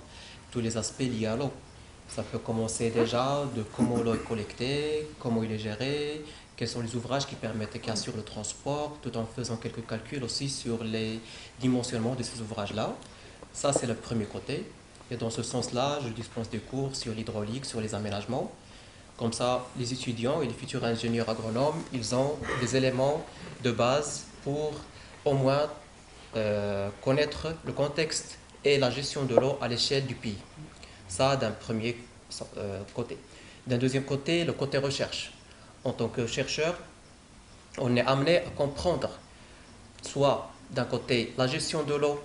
tous les aspects liés à l'eau. Ça peut commencer déjà de comment l'eau est collectée, comment il est géré, quels sont les ouvrages qui assurent le transport, tout en faisant quelques calculs aussi sur les dimensionnements de ces ouvrages-là. Ça, c'est le premier côté. Et dans ce sens-là, je dispense des cours sur l'hydraulique, sur les aménagements. Comme ça, les étudiants et les futurs ingénieurs agronomes, ils ont des éléments de base pour au moins connaître le contexte et la gestion de l'eau à l'échelle du pays. Ça, d'un premier côté. D'un deuxième côté, le côté recherche. En tant que chercheur, on est amené à comprendre soit d'un côté la gestion de l'eau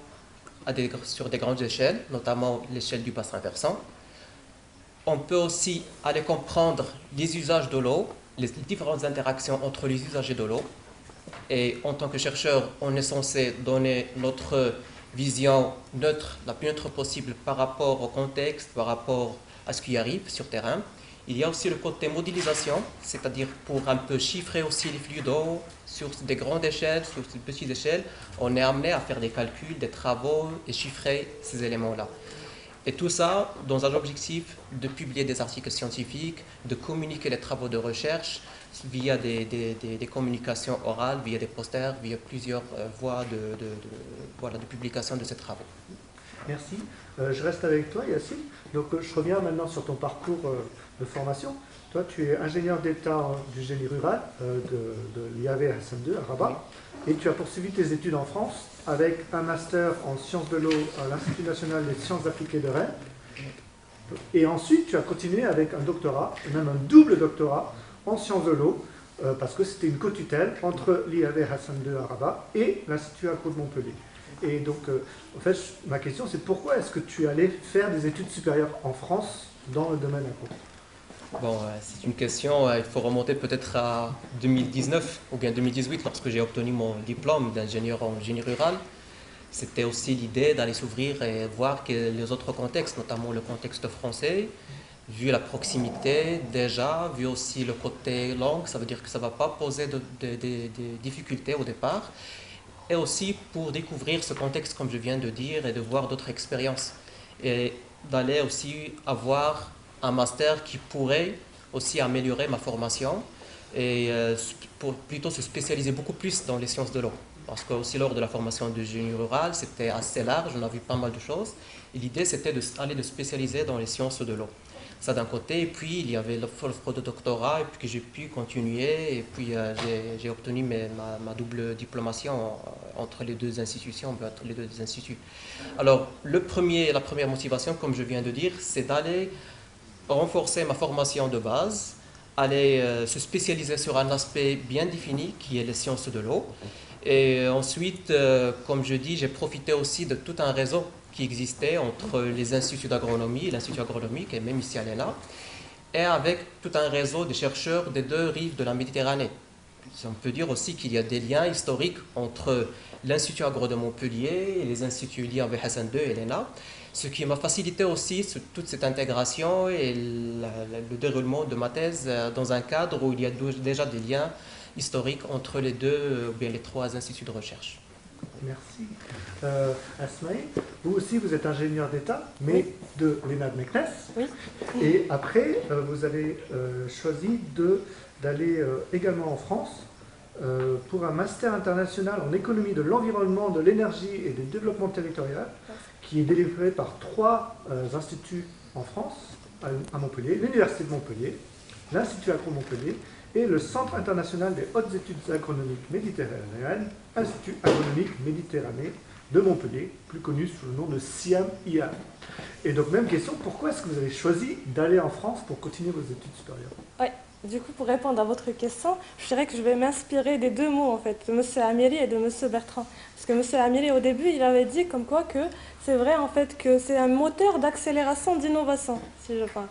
sur des grandes échelles, notamment l'échelle du bassin versant. On peut aussi aller comprendre les usages de l'eau, les différentes interactions entre les usagers de l'eau. Et en tant que chercheur, on est censé donner notre vision neutre, la plus neutre possible par rapport au contexte, par rapport à ce qui arrive sur terrain. Il y a aussi le côté modélisation, c'est-à-dire pour un peu chiffrer aussi les flux d'eau sur des grandes échelles, sur des petites échelles. On est amené à faire des calculs, des travaux et chiffrer ces éléments-là. Et tout ça dans un objectif de publier des articles scientifiques, de communiquer les travaux de recherche via des communications orales, via des posters, via plusieurs voies de publication de ces travaux. Merci. Je reste avec toi, Yacine. Donc, je reviens maintenant sur ton parcours de formation. Toi, tu es ingénieur d'État du génie rural de l'IAV Hassan II à Rabat. Et tu as poursuivi tes études en France avec un master en sciences de l'eau à l'Institut national des sciences appliquées de Rennes. Et ensuite, tu as continué avec un doctorat, et même un double doctorat en sciences de l'eau, parce que c'était une co-tutelle entre l'IAV Hassan II à Rabat et l'Institut agro de Montpellier. Et donc, en fait, ma question, c'est pourquoi est-ce que tu allais faire des études supérieures en France dans le domaine agro? Bon, c'est une question, il faut remonter peut-être à 2019 ou bien 2018, lorsque j'ai obtenu mon diplôme d'ingénieur en génie rural. C'était aussi l'idée d'aller s'ouvrir et voir que les autres contextes, notamment le contexte français, vu la proximité déjà, vu aussi le côté langue, ça veut dire que ça ne va pas poser des difficultés au départ. Et aussi pour découvrir ce contexte, comme je viens de dire, et de voir d'autres expériences. Et d'aller aussi avoir un master qui pourrait aussi améliorer ma formation et pour plutôt se spécialiser beaucoup plus dans les sciences de l'eau. Parce que aussi lors de la formation de génie rural, c'était assez large, on a vu pas mal de choses. Et l'idée, c'était d'aller de spécialiser dans les sciences de l'eau. Ça d'un côté, et puis il y avait l'offre de doctorat, et puis que j'ai pu continuer, et puis j'ai obtenu ma double diplomation entre les deux institutions, entre les deux instituts. Alors, la première motivation, comme je viens de dire, c'est d'aller renforcer ma formation de base, aller se spécialiser sur un aspect bien défini, qui est les sciences de l'eau. Et ensuite, comme je dis, j'ai profité aussi de tout un réseau qui existait entre les instituts d'agronomie, l'Institut agronomique et même ici à l'ENA, et avec tout un réseau de chercheurs des deux rives de la Méditerranée. On peut dire aussi qu'il y a des liens historiques entre l'Institut agro de Montpellier et les instituts liés avec Hassan II et l'ENA, ce qui m'a facilité aussi toute cette intégration et le déroulement de ma thèse dans un cadre où il y a déjà des liens historiques entre les deux, ou bien les trois instituts de recherche. Merci. Asmaï, vous aussi, vous êtes ingénieur d'État, mais de l'ENA de Meknès. Oui. Et après, vous avez choisi d'aller également en France pour un master international en économie de l'environnement, de l'énergie et du développement territorial, qui est délivré par trois instituts en France, à Montpellier, l'Université de Montpellier, l'Institut agro Montpellier et le Centre international des hautes études agronomiques méditerranéennes, Institut agronomique Méditerranée de Montpellier, plus connu sous le nom de CIAM-IA. Et donc, même question, pourquoi est-ce que vous avez choisi d'aller en France pour continuer vos études supérieures? Ouais, du coup, pour répondre à votre question, je dirais que je vais m'inspirer des deux mots, en fait, de M. Amiri et de M. Bertrand. Parce que M. Amiri, au début, il avait dit comme quoi que c'est vrai, en fait, que c'est un moteur d'accélération d'innovation, si je parle.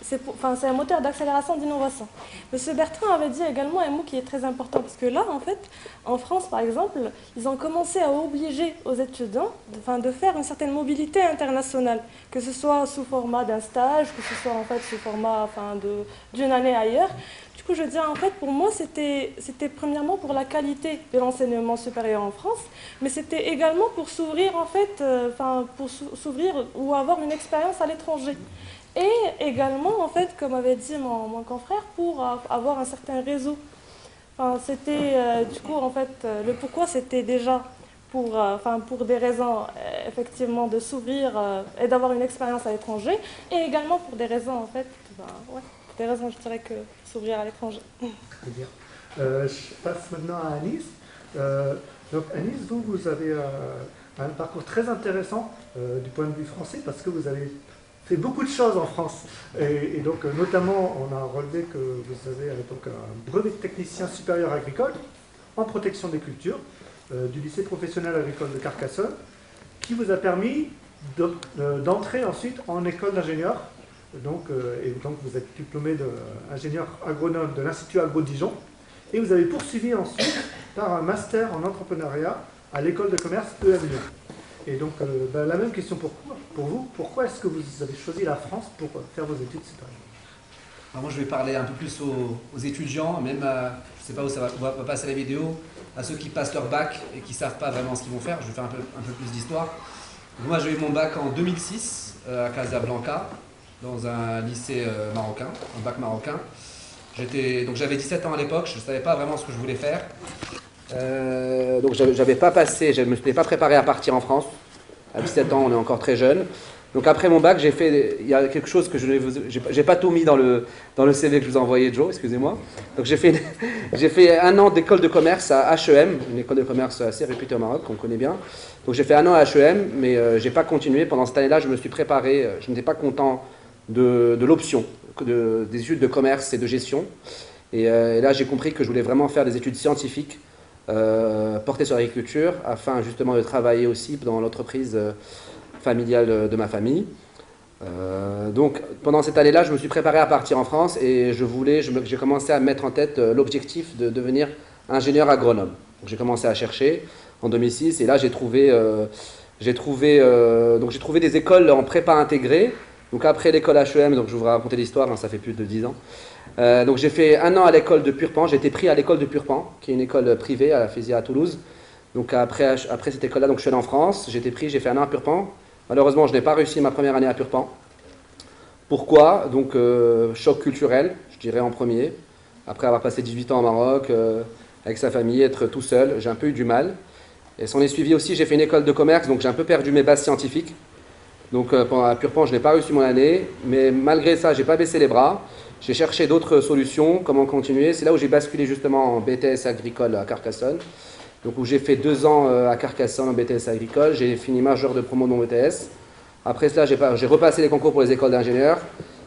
C'est un moteur d'accélération d'innovation. M. Bertrand avait dit également un mot qui est très important, parce que là, en fait, en France, par exemple, ils ont commencé à obliger aux étudiants de faire une certaine mobilité internationale, que ce soit sous format d'un stage, que ce soit en fait sous format d'une année ailleurs. Du coup, je dis en fait, pour moi, c'était premièrement pour la qualité de l'enseignement supérieur en France, mais c'était également pour s'ouvrir en fait, pour s'ouvrir ou avoir une expérience à l'étranger. Et également, en fait, comme avait dit mon confrère, pour avoir un certain réseau. Du coup, en fait, le pourquoi, c'était déjà pour des raisons, effectivement, de s'ouvrir et d'avoir une expérience à l'étranger, et également pour des raisons, en fait, des raisons, je dirais, que s'ouvrir à l'étranger. Très bien. Je passe maintenant à Anis. Donc, Anis, vous avez un parcours très intéressant du point de vue français, parce que vous avez fait beaucoup de choses en France. Et donc, notamment, on a relevé que vous avez donc un brevet de technicien supérieur agricole en protection des cultures du lycée professionnel agricole de Carcassonne, qui vous a permis d'entrer ensuite en école d'ingénieur. Donc, vous êtes diplômé d'ingénieur agronome de l'Institut Agro-Dijon, et vous avez poursuivi ensuite par un master en entrepreneuriat à l'école de commerce EM Lyon. Et donc, la même question pour vous. Pourquoi est-ce que vous avez choisi la France pour faire vos études supérieures? Alors moi, je vais parler un peu plus aux étudiants, même je ne sais pas où ça va passer la vidéo, à ceux qui passent leur bac et qui ne savent pas vraiment ce qu'ils vont faire. Je vais faire un peu plus d'histoire. Moi, j'ai eu mon bac en 2006 à Casablanca, dans un lycée marocain, un bac marocain. Donc j'avais 17 ans à l'époque, je ne savais pas vraiment ce que je voulais faire. Donc je ne me suis pas préparé à partir en France. À 17 ans, on est encore très jeune. Donc après mon bac, il y a quelque chose que je n'ai pas tout mis dans le CV que je vous ai envoyé, Joe, excusez-moi. Donc j'ai fait un an d'école de commerce à HEM, une école de commerce assez réputée au Maroc, qu'on connaît bien. Donc j'ai fait un an à HEM, mais je n'ai pas continué. Pendant cette année-là, je me suis préparé, je n'étais pas content de l'option, des études de commerce et de gestion. Et là, j'ai compris que je voulais vraiment faire des études scientifiques portées sur l'agriculture, afin justement de travailler aussi dans l'entreprise familiale de ma famille. Donc pendant cette année-là, je me suis préparé à partir en France et j'ai commencé à mettre en tête l'objectif de devenir ingénieur agronome. Donc j'ai commencé à chercher en 2006 et là j'ai trouvé des écoles en prépa intégrée. Donc après l'école HEM, donc je vous raconter l'histoire, hein, ça fait plus de 10 ans. Donc j'ai fait un an à l'école de Purpan, j'ai été pris à l'école de Purpan, qui est une école privée à la Fésia à Toulouse. Donc après cette école-là, donc je suis allé en France, j'ai été pris, j'ai fait un an à Purpan. Malheureusement, je n'ai pas réussi ma première année à Purpan. Pourquoi? Donc choc culturel, je dirais en premier. Après avoir passé 18 ans au Maroc, avec sa famille, être tout seul, j'ai un peu eu du mal. Et s'en est suivi aussi, j'ai fait une école de commerce, donc j'ai un peu perdu mes bases scientifiques. Donc à Purpan, je n'ai pas réussi mon année, mais malgré ça, je n'ai pas baissé les bras. J'ai cherché d'autres solutions, comment continuer. C'est là où j'ai basculé justement en BTS agricole à Carcassonne. Donc où j'ai fait 2 ans à Carcassonne en BTS agricole. J'ai fini major de promo de mon BTS. Après cela, j'ai repassé les concours pour les écoles d'ingénieurs.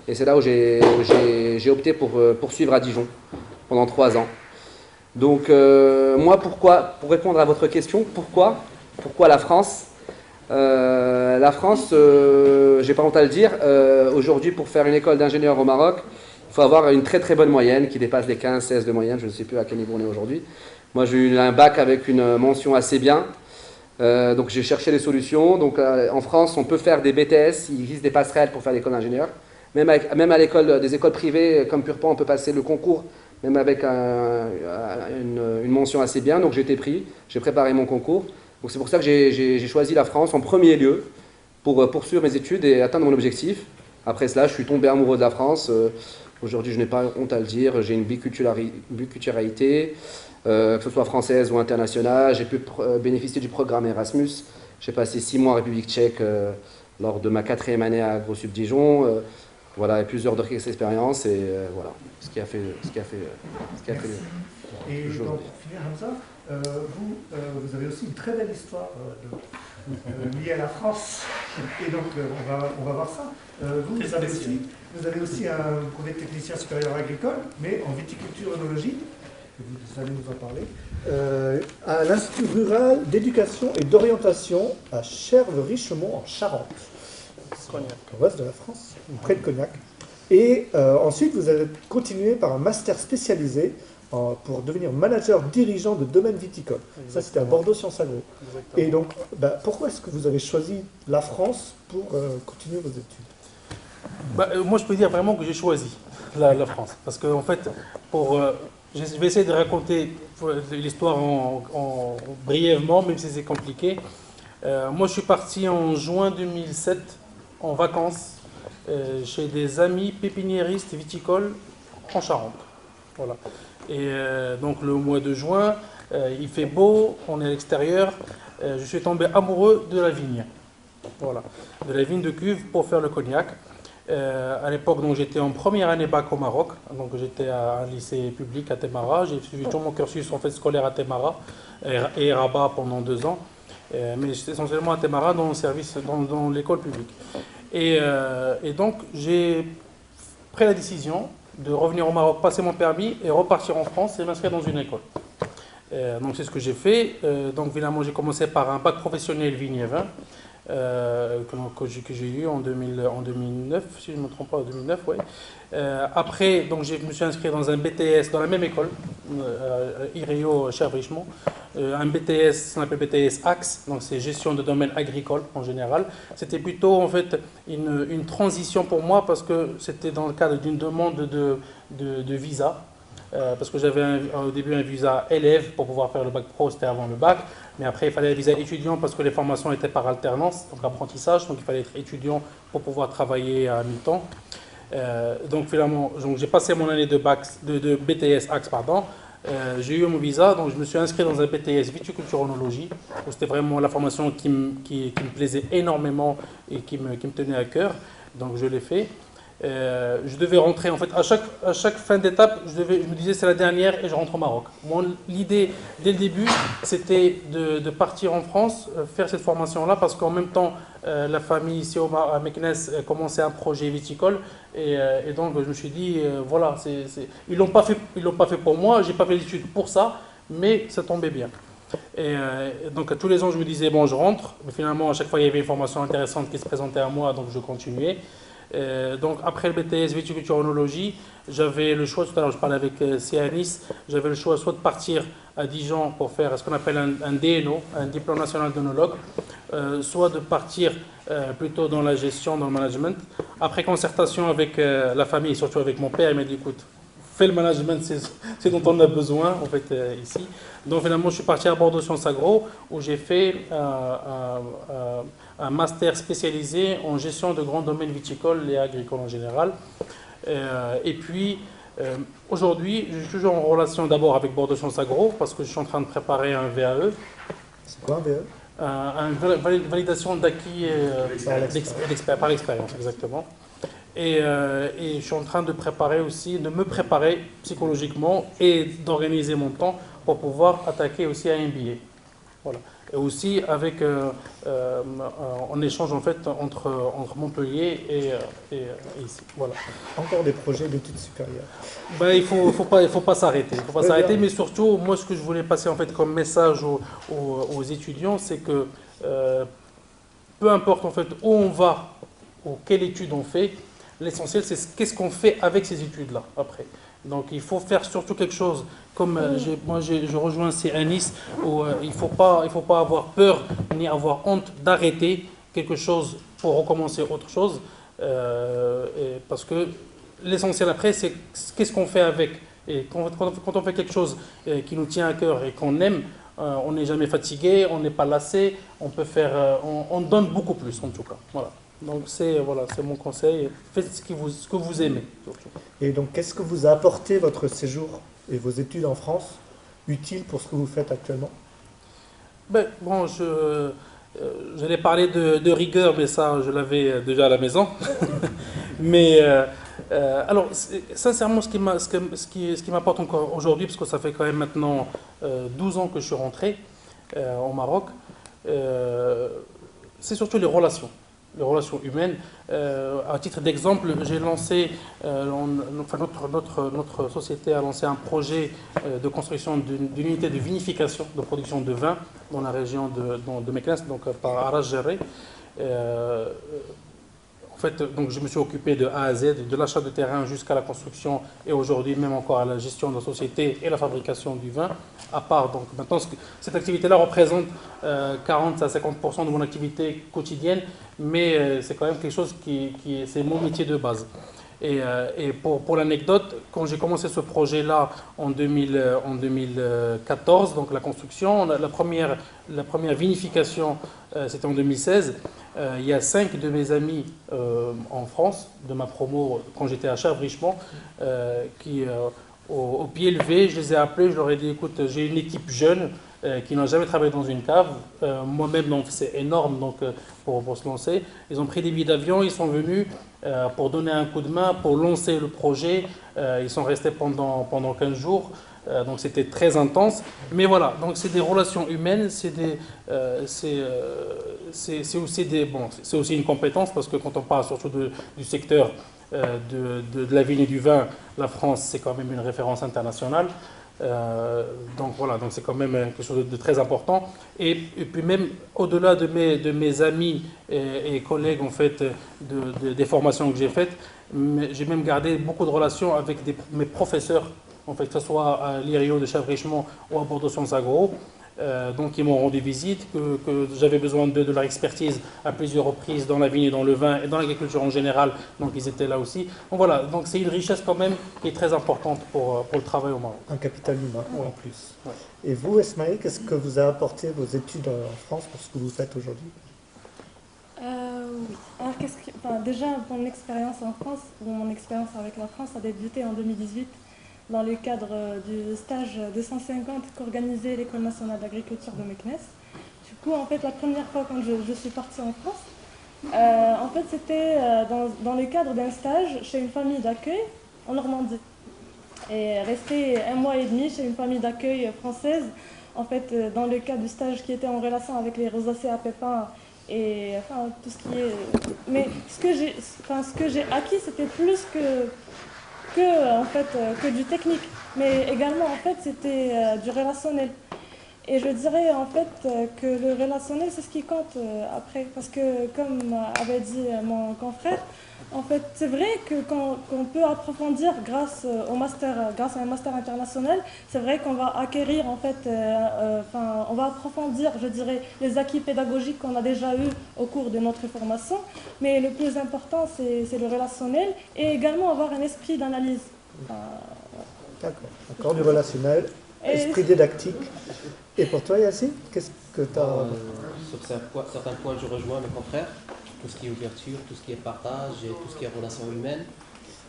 Et c'est là où j'ai opté pour poursuivre à Dijon pendant 3 ans. Donc moi, pour répondre à votre question, pourquoi la France? La France, j'ai pas honte à le dire, aujourd'hui pour faire une école d'ingénieur au Maroc, il faut avoir une très très bonne moyenne qui dépasse les 15-16 de moyenne, je ne sais plus à quel niveau on est aujourd'hui. Moi j'ai eu un bac avec une mention assez bien, donc j'ai cherché des solutions. Donc en France on peut faire des BTS, il existe des passerelles pour faire l'école d'ingénieur. Même à l'école, des écoles privées comme Purpan, on peut passer le concours, même avec une mention assez bien. Donc j'ai été pris, j'ai préparé mon concours. Donc c'est pour ça que j'ai choisi la France en premier lieu pour poursuivre mes études et atteindre mon objectif. Après cela, je suis tombé amoureux de la France. Aujourd'hui, je n'ai pas honte à le dire, j'ai une biculturalité, que ce soit française ou internationale. J'ai pu bénéficier du programme Erasmus. J'ai passé 6 mois en République tchèque lors de ma 4e année à AgroSup Dijon. Voilà, et plusieurs d'autres expériences. Et voilà, ce qui a fait Et donc, pour finir, Hamza, Vous avez aussi une très belle histoire liée à la France, et donc on va voir ça. Vous avez aussi un brevet de technicien supérieur agricole, mais en viticulture œnologie, vous allez nous en parler, à l'Institut rural d'éducation et d'orientation à Cherves-Richemont en Charente, en ouest de la France, près de Cognac. Et ensuite, vous avez continué par un master spécialisé pour devenir manager dirigeant de domaine viticole. Exactement. Ça, c'était à Bordeaux Sciences Agro. Exactement. Et donc, pourquoi est-ce que vous avez choisi la France pour continuer vos études? Moi, je peux dire vraiment que j'ai choisi la France. Parce qu'en fait, je vais essayer de raconter l'histoire brièvement, même si c'est compliqué. Moi, je suis parti en juin 2007 en vacances chez des amis pépiniéristes viticoles en Charente. Voilà. Et donc le mois de juin, il fait beau, on est à l'extérieur, je suis tombé amoureux de la vigne. Voilà, de la vigne de cuve pour faire le cognac. À l'époque, donc j'étais en première année bac au Maroc, donc j'étais à un lycée public à Témara. J'ai suivi tout mon cursus en fait scolaire à Témara et Rabat pendant 2 ans, mais essentiellement à Témara dans le service, dans l'école publique. Et donc j'ai pris la décision de revenir au Maroc, passer mon permis et repartir en France et m'inscrire dans une école. Donc c'est ce que j'ai fait. Donc évidemment j'ai commencé par un bac professionnel vigne et vin que j'ai eu en 2009, si je ne me trompe pas, en 2009, oui. Après, donc je me suis inscrit dans un BTS dans la même école, IRIO Cherves-Richemont, un BTS, qu'on appelle BTS Axe, donc c'est gestion de domaine agricole en général. C'était plutôt en fait une transition pour moi parce que c'était dans le cadre d'une demande de visa. Parce que j'avais au début un visa élève pour pouvoir faire le bac pro, c'était avant le bac, mais après il fallait un visa étudiant parce que les formations étaient par alternance, donc apprentissage, donc il fallait être étudiant pour pouvoir travailler à mi-temps. Donc finalement, j'ai passé mon année de BTS Axe, pardon. J'ai eu mon visa, donc je me suis inscrit dans un BTS viticulture œnologie, où c'était vraiment la formation qui me plaisait énormément et qui me tenait à cœur, donc je l'ai fait. Je devais rentrer, en fait, à chaque fin d'étape, je me disais c'est la dernière et je rentre au Maroc. L'idée, dès le début, c'était de partir en France, faire cette formation-là, parce qu'en même temps, la famille ici à Meknes commençait un projet viticole, et donc je me suis dit, voilà, ils l'ont pas fait pour moi, j'ai pas fait l'étude pour ça, mais ça tombait bien. Et donc tous les ans, je me disais, bon, je rentre, mais finalement, à chaque fois, il y avait une formation intéressante qui se présentait à moi, donc je continuais. Donc après le BTS viticulture œnologie, j'avais le choix, tout à l'heure je parlais avec Céanis, j'avais le choix soit de partir à Dijon pour faire ce qu'on appelle un DNO, un diplôme national d'œnologue, soit de partir plutôt dans la gestion, dans le management. Après concertation avec la famille et surtout avec mon père, il m'a dit écoute, fais le management, c'est dont on a besoin en fait ici. Donc finalement je suis parti à Bordeaux Sciences Agro où j'ai fait un master spécialisé en gestion de grands domaines viticoles et agricoles en général. Et puis aujourd'hui je suis toujours en relation d'abord avec Bordeaux Sciences Agro parce que je suis en train de préparer un VAE. C'est quoi un VAE? Une validation d'acquis par l'expérience, exactement. Et je suis en train de me préparer psychologiquement et d'organiser mon temps pour pouvoir attaquer aussi un MBA. Voilà. Et aussi avec en échange en fait entre Montpellier et ici. Voilà. Encore des projets d'études supérieures. Il faut pas s'arrêter. Mais surtout, moi, ce que je voulais passer en fait comme message aux étudiants, c'est que peu importe en fait où on va ou quelle étude on fait. L'essentiel, c'est qu'est-ce qu'on fait avec ces études-là après. Donc, il faut faire surtout quelque chose comme je rejoins Céanis où il faut pas avoir peur ni avoir honte d'arrêter quelque chose pour recommencer autre chose, parce que l'essentiel après, c'est qu'est-ce qu'on fait avec. Et quand on fait quelque chose qui nous tient à cœur et qu'on aime, on n'est jamais fatigué, on n'est pas lassé, on peut faire, on donne beaucoup plus en tout cas. Voilà. Donc c'est mon conseil, faites ce que vous aimez. Et donc qu'est-ce que vous a apporté votre séjour et vos études en France utile pour ce que vous faites actuellement? J'allais parler de rigueur, mais ça je l'avais déjà à la maison. Mais Alors, sincèrement, ce qui m'apporte encore aujourd'hui, parce que ça fait quand même maintenant 12 ans que je suis rentré au Maroc, c'est surtout les relations humaines. À titre d'exemple, j'ai lancé, notre société a lancé un projet de construction d'une unité de vinification, de production de vin dans la région de Meknès, donc par Aras Jarré. En fait, donc je me suis occupé de A à Z, de l'achat de terrain jusqu'à la construction et aujourd'hui même encore à la gestion de la société et la fabrication du vin. À part, donc maintenant, cette activité-là représente 40 à 50% de mon activité quotidienne, mais c'est quand même quelque chose c'est mon métier de base. Et pour l'anecdote, quand j'ai commencé ce projet-là en 2014, donc la construction, la première vinification, c'était en 2016. Il y a 5 de mes amis en France, de ma promo, quand j'étais à Charles-Richemont, qui, au pied levé, je les ai appelés, je leur ai dit, écoute, j'ai une équipe jeune qui n'a jamais travaillé dans une cave. Moi-même, donc c'est énorme donc, pour se lancer. Ils ont pris des billets d'avion, ils sont venus pour donner un coup de main, pour lancer le projet. Ils sont restés pendant 15 jours. Donc c'était très intense. Mais voilà, donc c'est des relations humaines, c'est aussi une compétence parce que quand on parle surtout du secteur de la vigne et du vin, la France c'est quand même une référence internationale. Donc voilà, donc c'est quand même quelque chose de très important. Et puis même au-delà de mes amis et collègues en fait des formations que j'ai faites, j'ai même gardé beaucoup de relations avec mes professeurs. En fait, que ce soit à l'IRIO de Charles-Richemont ou à Bordeaux Sciences Agro. Donc, ils m'ont rendu visite, que j'avais besoin de leur expertise à plusieurs reprises dans la vigne et dans le vin et dans l'agriculture en général. Donc, ils étaient là aussi. Donc, voilà, donc c'est une richesse quand même qui est très importante pour le travail au Maroc. Un capital humain en plus. Ouais. Et vous, Esmaïl, qu'est-ce que vous a apporté vos études en France pour ce que vous faites aujourd'hui? Oui. Alors, déjà, mon expérience en France, mon expérience avec la France a débuté en 2018. Dans le cadre du stage 250 qu'organisait l'École nationale d'agriculture de Meknès. Du coup, en fait, la première fois quand je suis partie en France, en fait, c'était dans le cadre d'un stage chez une famille d'accueil en Normandie. Et rester 1 mois et demi chez une famille d'accueil française, en fait, dans le cadre du stage qui était en relation avec les rosacées à pépins et enfin, tout ce qui est... Mais ce que j'ai acquis, c'était plus que du technique, mais également en fait c'était du relationnel. Et je dirais en fait que le relationnel c'est ce qui compte après, parce que comme avait dit mon confrère, en fait c'est vrai qu'on peut approfondir grâce à un master international. C'est vrai qu'on va acquérir en fait, on va approfondir, je dirais, les acquis pédagogiques qu'on a déjà eu au cours de notre formation. Mais le plus important c'est le relationnel et également avoir un esprit d'analyse. D'accord, du relationnel, esprit didactique. Et pour toi, Yassine, qu'est-ce que tu as... Sur certains points, je rejoins mes confrères. Tout ce qui est ouverture, tout ce qui est partage et tout ce qui est relations humaines.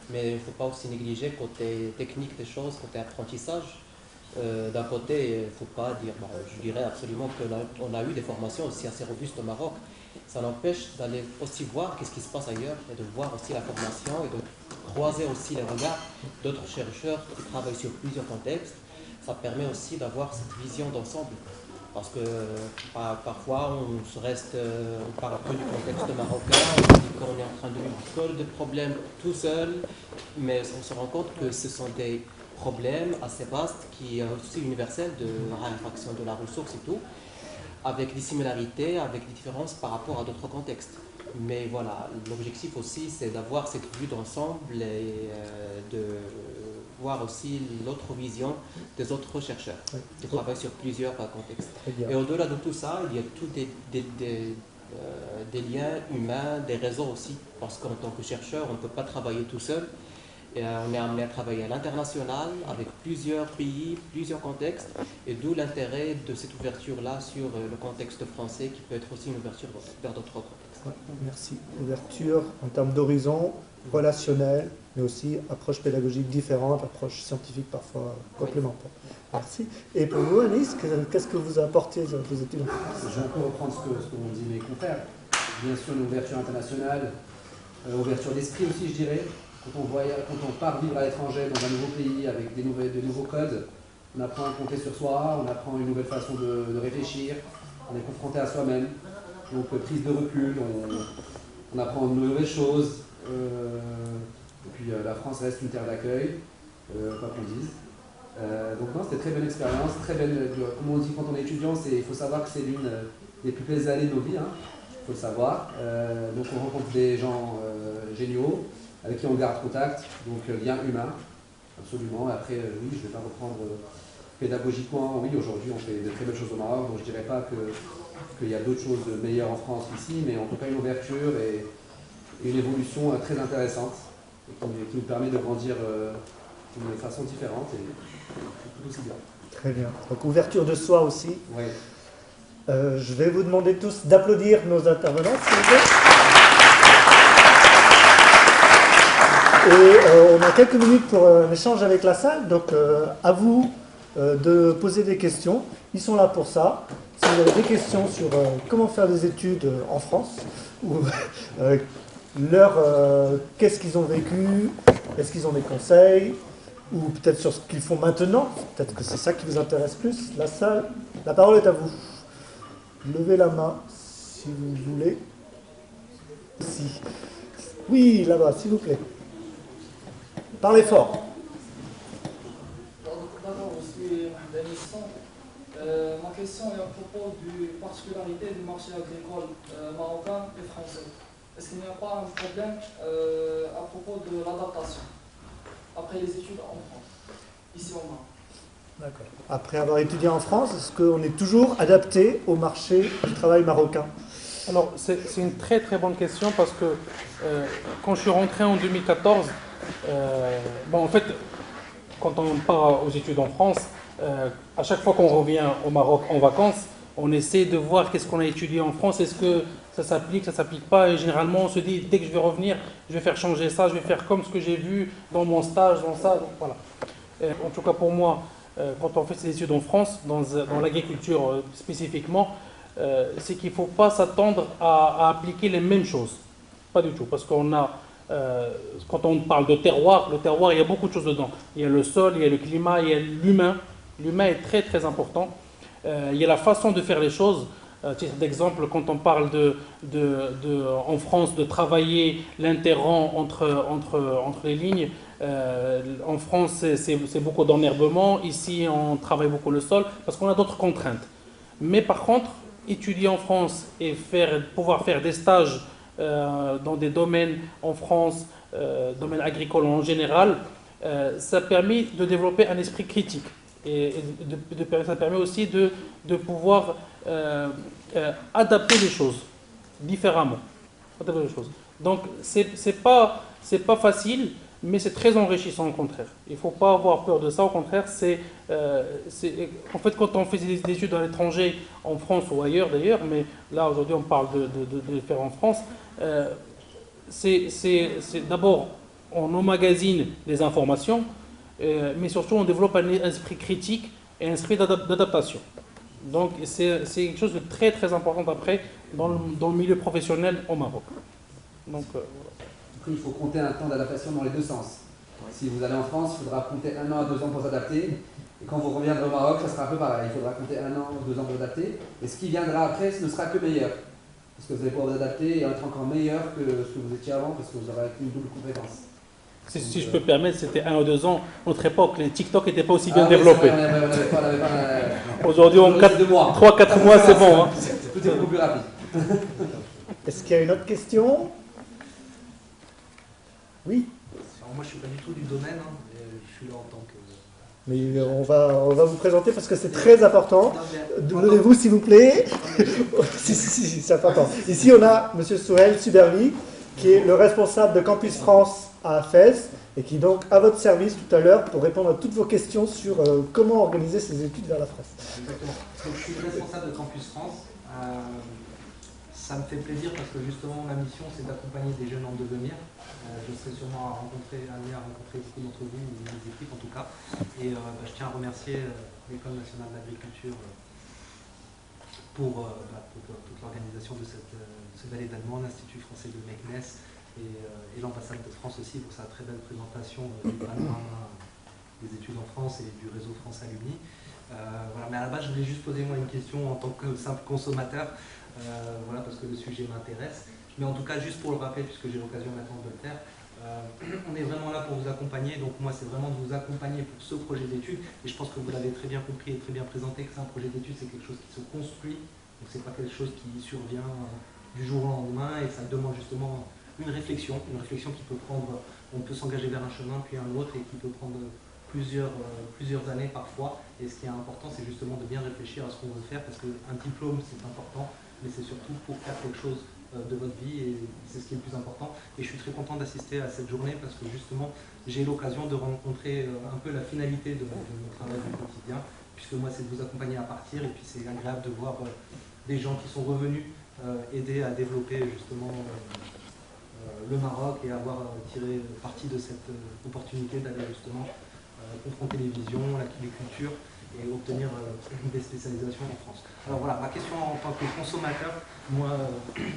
Mais il ne faut pas aussi négliger côté technique des choses, côté apprentissage. D'un côté, il ne faut pas dire, je dirais absolument qu'on a eu des formations aussi assez robustes au Maroc. Ça n'empêche d'aller aussi voir qu'est-ce qui se passe ailleurs et de voir aussi la formation et de croiser aussi les regards d'autres chercheurs qui travaillent sur plusieurs contextes. Ça permet aussi d'avoir cette vision d'ensemble. Parce que parfois, on parle un peu du contexte marocain, on dit qu'on est en train de vivre de problèmes tout seul, mais on se rend compte que ce sont des problèmes assez vastes, qui sont aussi universels, de raréfaction de la ressource et tout, avec des similarités, avec des différences par rapport à d'autres contextes. Mais voilà, l'objectif aussi, c'est d'avoir cette vue d'ensemble et de voir aussi l'autre vision des autres chercheurs qui travaillent sur plusieurs contextes. Et au-delà de tout ça, il y a tous des liens humains, des réseaux aussi, parce qu'en tant que chercheur, on ne peut pas travailler tout seul. Et on est amené à travailler à l'international, avec plusieurs pays, plusieurs contextes, et d'où l'intérêt de cette ouverture-là sur le contexte français, qui peut être aussi une ouverture vers d'autres contextes. Merci. Ouverture en termes d'horizon, relationnel, mais aussi approche pédagogique différente, approche scientifique parfois complémentaire. Merci. Et pour vous, Anis, qu'est-ce que vous a apporté vos études? Je peux reprendre ce que m'ont dit mes confrères. Bien sûr, une ouverture internationale, ouverture d'esprit aussi, je dirais, quand on part vivre à l'étranger dans un nouveau pays avec de nouveaux codes, on apprend à compter sur soi, on apprend une nouvelle façon de réfléchir, on est confronté à soi-même, donc prise de recul, on apprend de nouvelles choses, et puis la France reste une terre d'accueil, quoi qu'on dise. Donc non, c'était une très belle expérience, très belle, comme on dit quand on est étudiant, il faut savoir que c'est l'une des plus belles années de nos vies, hein, faut le savoir. Donc on rencontre des gens géniaux, avec qui on garde contact, donc lien humain, absolument. Après, oui, je ne vais pas reprendre pédagogiquement, oui, aujourd'hui on fait de très belles choses au Maroc, donc je ne dirais pas qu'il y a d'autres choses meilleures en France qu'ici, mais en tout cas une ouverture et une évolution très intéressante, qui nous permet de grandir d'une façon différente et tout aussi bien. Très bien. Donc ouverture de soi aussi. Oui. Je vais vous demander tous d'applaudir nos intervenants, s'il vous plaît. Et on a quelques minutes pour un échange avec la salle, donc à vous de poser des questions. Ils sont là pour ça. Si vous avez des questions sur comment faire des études en France, ou qu'est-ce qu'ils ont vécu, est-ce qu'ils ont des conseils, ou peut-être sur ce qu'ils font maintenant, peut-être que c'est ça qui vous intéresse plus. La salle, la parole est à vous. Levez la main si vous voulez. Si. Oui, là-bas, s'il vous plaît. Parlez fort. D'abord, je suis Mohamed Nissan. Ma question est à propos de particularité du marché agricole marocain et français. Est-ce qu'il n'y a pas un problème à propos de l'adaptation après les études en France, ici au Maroc? D'accord. Après avoir étudié en France, est-ce qu'on est toujours adapté au marché du travail marocain? Alors, c'est une très très bonne question parce que quand je suis rentré en 2014, en fait, quand on part aux études en France, à chaque fois qu'on revient au Maroc en vacances, on essaie de voir qu'est-ce qu'on a étudié en France, est-ce que ça s'applique pas, et généralement on se dit, dès que je vais revenir, je vais faire changer ça, je vais faire comme ce que j'ai vu dans mon stage, dans ça, donc voilà. En tout cas pour moi, quand on fait ses études en France, dans l'agriculture spécifiquement, c'est qu'il ne faut pas s'attendre à appliquer les mêmes choses. Pas du tout, parce qu'on a, quand on parle de terroir, le terroir, il y a beaucoup de choses dedans. Il y a le sol, il y a le climat, il y a l'humain. L'humain est très très important. Il y a la façon de faire les choses. Titre d'exemple, quand on parle en France de travailler l'interrang entre les lignes, en France c'est beaucoup d'enherbement, ici on travaille beaucoup le sol parce qu'on a d'autres contraintes. Mais par contre, étudier en France et pouvoir faire des stages dans des domaines en France, domaines agricoles en général, ça permet de développer un esprit critique. Et ça permet aussi de pouvoir adapter les choses différemment. Donc, c'est pas facile, mais c'est très enrichissant au contraire. Il ne faut pas avoir peur de ça, au contraire. En fait, quand on fait des études à l'étranger, en France ou ailleurs d'ailleurs, mais là aujourd'hui on parle de le faire en France, c'est d'abord on emmagasine des informations, mais surtout on développe un esprit critique et un esprit d'adaptation. Donc c'est quelque chose de très très important après dans le milieu professionnel au Maroc. Donc, Après, il faut compter un temps d'adaptation dans les deux sens. Si vous allez en France, il faudra compter 1 an à 2 ans pour s'adapter. Et quand vous reviendrez au Maroc, ça sera un peu pareil. Il faudra compter 1 an ou 2 ans pour s'adapter. Et ce qui viendra après, ce ne sera que meilleur. Parce que vous allez pouvoir vous adapter et être encore meilleur que ce que vous étiez avant, parce que vous aurez une double compétence. Si je peux me permettre, c'était 1 ou 2 ans. Notre époque, les TikTok n'étaient pas aussi bien développés. Aujourd'hui, en 3-4 mois, c'est bon. Hein. Tout est beaucoup plus rapide. Est-ce qu'il y a une autre question? Oui. Alors moi, je ne suis pas du tout du domaine, hein, mais je suis là en tant que... Mais on va vous présenter parce que c'est très important. Donnez-vous s'il vous plaît. si, c'est important. Ici, on a M. Souheil Subervi, qui est le responsable de Campus France à Fès, et qui est donc à votre service tout à l'heure pour répondre à toutes vos questions sur comment organiser ses études vers la France. Exactement. Donc, je suis le responsable de Campus France. Ça me fait plaisir parce que justement ma mission c'est d'accompagner des jeunes en devenir. Je serai sûrement amené à rencontrer beaucoup d'entre vous, ou des équipes en tout cas. Et je tiens à remercier l'École nationale d'agriculture pour toute l'organisation de ce bel événement, l'Institut français de Meknès, et l'ambassade de France aussi pour sa très belle présentation du panorama des études en France et du réseau France Alumni. Voilà, mais à la base, je voulais juste poser moi une question en tant que simple consommateur, voilà, parce que le sujet m'intéresse. Mais en tout cas, juste pour le rappeler, puisque j'ai l'occasion maintenant de le faire, on est vraiment là pour vous accompagner. Donc moi, c'est vraiment de vous accompagner pour ce projet d'études. Et je pense que vous l'avez très bien compris et très bien présenté, que c'est un projet d'études, c'est quelque chose qui se construit. Donc c'est pas quelque chose qui survient du jour au lendemain, et ça demande justement une réflexion qui peut prendre, on peut s'engager vers un chemin puis un autre, et qui peut prendre plusieurs années parfois. Et ce qui est important, c'est justement de bien réfléchir à ce qu'on veut faire, parce qu'un diplôme, c'est important, mais c'est surtout pour faire quelque chose de votre vie, et c'est ce qui est le plus important. Et je suis très content d'assister à cette journée, parce que justement, j'ai l'occasion de rencontrer un peu la finalité de mon travail du quotidien, puisque moi, c'est de vous accompagner à partir, et puis c'est agréable de voir des gens qui sont revenus aider à développer justement le Maroc, et avoir tiré parti de cette opportunité d'aller justement confronter les visions, les cultures, et obtenir des spécialisations en France. Alors voilà, ma question en tant que consommateur, moi,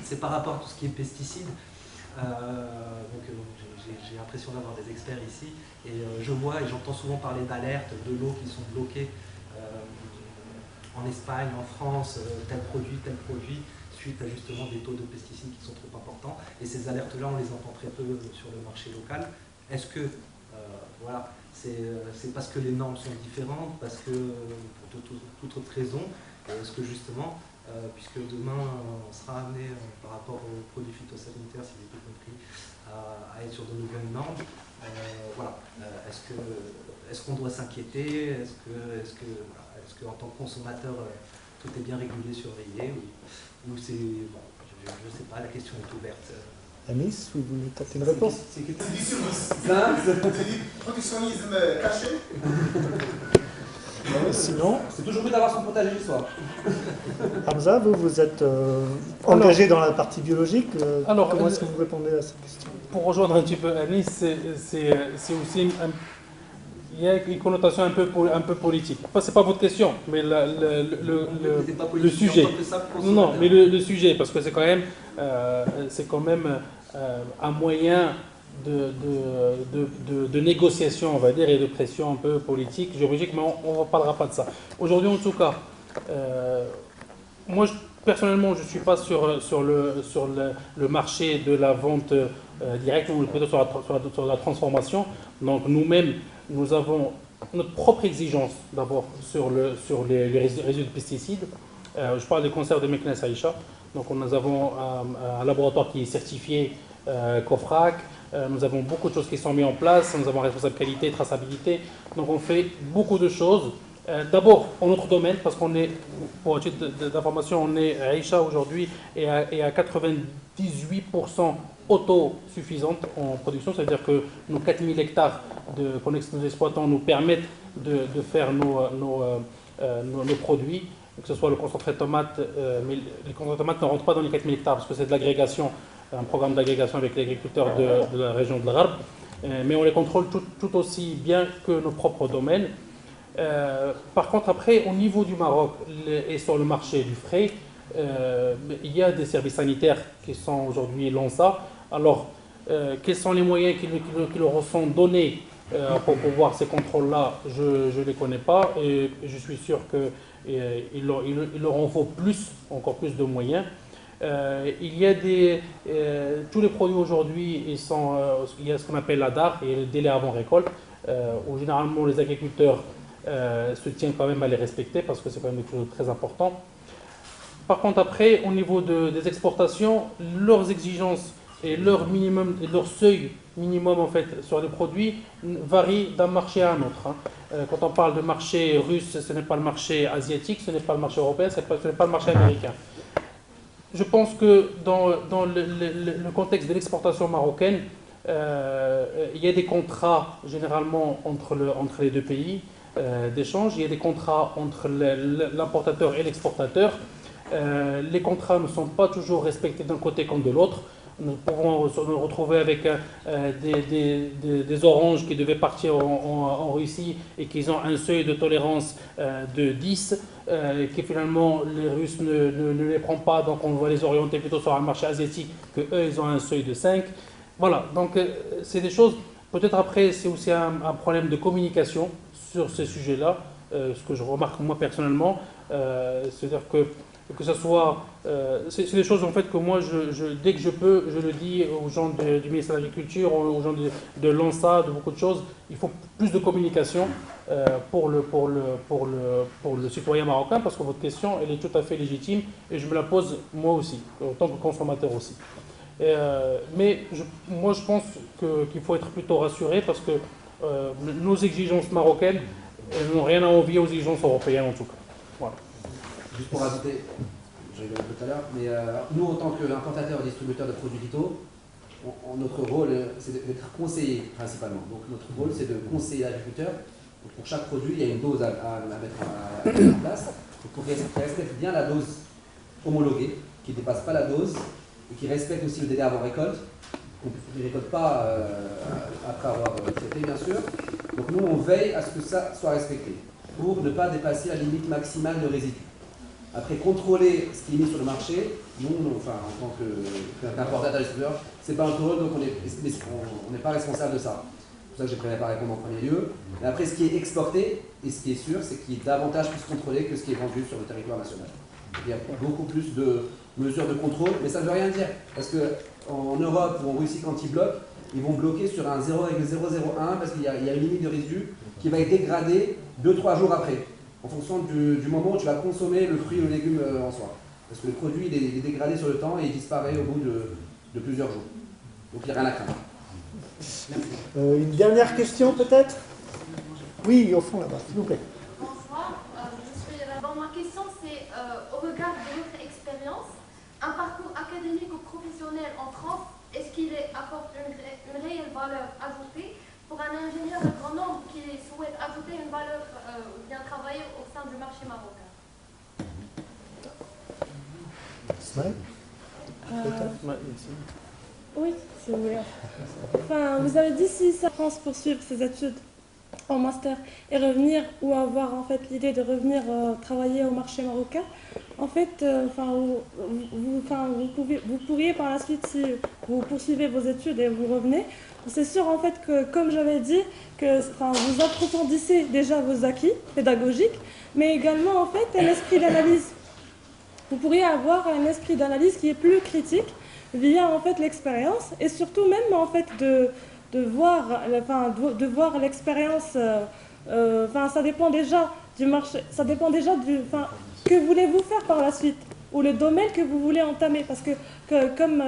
c'est par rapport à tout ce qui est pesticides. J'ai l'impression d'avoir des experts ici, et je vois et j'entends souvent parler d'alertes, de lots qui sont bloqués en Espagne, en France, tel produit, suite à justement des taux de pesticides qui sont trop importants. Et ces alertes-là, on les entend très peu sur le marché local. Est-ce que, voilà, c'est parce que les normes sont différentes, parce que, pour toute autre raison, est-ce que justement, puisque demain, on sera amené, par rapport aux produits phytosanitaires, si j'ai bien compris, à être sur de nouvelles normes, voilà, est-ce qu'on doit s'inquiéter? Est-ce que en tant que consommateur, tout est bien régulé, surveillé, ou c'est, bon, je ne sais pas, la question est ouverte. Amis, vous voulez tenter une réponse? C'est du protectionnisme caché. Sinon, c'est toujours mieux d'avoir son potager du soir. Hamza, vous êtes engagé dans la partie biologique. Alors, comment est-ce que vous répondez à cette question? Pour rejoindre un petit peu Anis, c'est aussi il y a une connotation un peu politique. Enfin, c'est pas votre question, mais le sujet. Non, mais le sujet, parce que c'est quand même un moyen de négociation, on va dire, et de pression un peu politique, juridique, mais on ne parlera pas de ça. Aujourd'hui, en tout cas, moi, personnellement, je ne suis pas sur le marché de la vente directe, ou plutôt sur la transformation. Donc, nous-mêmes, nous avons notre propre exigence, d'abord, sur les résidus de pesticides. Je parle des conserves de Meknes Aïcha. Donc, nous avons un laboratoire qui est certifié COFRAC. Nous avons beaucoup de choses qui sont mises en place. Nous avons responsable qualité, traçabilité. Donc, on fait beaucoup de choses. D'abord, en notre domaine, parce qu'on est, pour titre d'information, on est Aïcha aujourd'hui et à 98% autosuffisante en production. C'est-à-dire que nos 4000 hectares qu'on exploitons nous permettent de faire nos produits, que ce soit le concentré de tomates, mais les concentrés de tomates ne rentrent pas dans les 4000 hectares parce que c'est de l'agrégation, un programme d'agrégation avec les agriculteurs de la région de l'Arab, mais on les contrôle tout aussi bien que nos propres domaines. Par contre, après, au niveau du Maroc et sur le marché du frais, il y a des services sanitaires qui sont aujourd'hui l'ANSA. Alors, quels sont les moyens qui leur sont donnés pour pouvoir ces contrôles-là? Je ne les connais pas, et je suis sûr qu'il leur en faut encore plus de moyens. Il y a tous les produits aujourd'hui, il y a ce qu'on appelle la DAR et le délai avant récolte, où généralement les agriculteurs se tiennent quand même à les respecter parce que c'est quand même quelque chose de très important. Par contre, après, au niveau des exportations, leurs exigences et leur minimum, et leur seuil minimum en fait sur les produits varient d'un marché à un autre. Quand on parle de marché russe, ce n'est pas le marché asiatique, ce n'est pas le marché européen, ce n'est pas le marché américain. Je pense que dans le contexte de l'exportation marocaine, il y a des contrats généralement entre les deux pays d'échange. Il y a des contrats entre l'importateur et l'exportateur. Les contrats ne sont pas toujours respectés d'un côté comme de l'autre. Nous pouvons nous retrouver avec des oranges qui devaient partir en Russie et qui ont un seuil de tolérance de 10, qui finalement les Russes ne les prennent pas, donc on va les orienter plutôt sur un marché asiatique que eux ils ont un seuil de 5. voilà, donc c'est des choses, peut-être après c'est aussi un problème de communication sur ces sujets-là, ce que je remarque moi personnellement, c'est-à-dire que ce soit, c'est des choses en fait que moi, dès que je peux, je le dis aux gens du ministère de l'Agriculture, aux gens de l'ANSA, de beaucoup de choses, il faut plus de communication pour le citoyen marocain, parce que votre question, elle est tout à fait légitime, et je me la pose moi aussi, en tant que consommateur aussi. Mais moi, je pense qu'il faut être plutôt rassuré, parce que nos exigences marocaines, elles n'ont rien à envier aux exigences européennes en tout cas. Voilà. Juste pour rajouter, je l'ai dit tout à l'heure, mais nous, en tant qu'importateurs et distributeurs de produits phyto, notre rôle, c'est d'être conseiller principalement. Donc notre rôle, c'est de conseiller l'agriculteur. Pour chaque produit, il y a une dose à mettre en place. Donc, pour qu'il respecte bien la dose homologuée, qu'il ne dépasse pas la dose, et qu'il respecte aussi le délai avant récolte. Donc il ne récolte pas après avoir traité, bien sûr. Donc nous, on veille à ce que ça soit respecté, pour ne pas dépasser la limite maximale de résidus. Après, contrôler ce qui est mis sur le marché, nous, enfin, en tant qu'importateur et distributeur, c'est pas notre rôle, donc on n'est pas responsable de ça. C'est pour ça que j'ai préféré pas répondre en premier lieu. Mais après, ce qui est exporté, et ce qui est sûr, c'est qu'il est davantage plus contrôlé que ce qui est vendu sur le territoire national. Il y a beaucoup plus de mesures de contrôle, mais ça ne veut rien dire. Parce qu'en Europe ou en Russie, quand ils bloquent, ils vont bloquer sur un 0,001 parce qu'il y a une limite de résidus qui va être dégradée 2-3 jours après, en fonction du moment où tu vas consommer le fruit ou le légume en soi. Parce que le produit il est dégradé sur le temps et il disparaît au bout de plusieurs jours. Donc il n'y a rien à craindre. Une dernière question peut-être? Oui, au fond là-bas, s'il vous plaît. Bonsoir, je suis là. Bon, ma question c'est au regard de votre expérience, un parcours académique ou professionnel en France, est-ce qu'il apporte une réelle valeur ajoutée pour un ingénieur agronome qui souhaite ajouter une valeur ou bien travailler au sein du marché marocain? Oui, si vous voulez. Enfin, vous avez dit si ça France poursuivre ses études en master et revenir ou avoir en fait l'idée de revenir travailler au marché marocain, en fait, vous pourriez par la suite, si vous poursuivez vos études et vous revenez, c'est sûr en fait que, comme j'avais dit, que vous approfondissez déjà vos acquis pédagogiques, mais également en fait un esprit d'analyse. Vous pourriez avoir un esprit d'analyse qui est plus critique via en fait l'expérience et surtout même en fait de voir l'expérience. Ça dépend déjà du marché, ça dépend déjà que voulez-vous faire par la suite ou le domaine que vous voulez entamer, parce que comme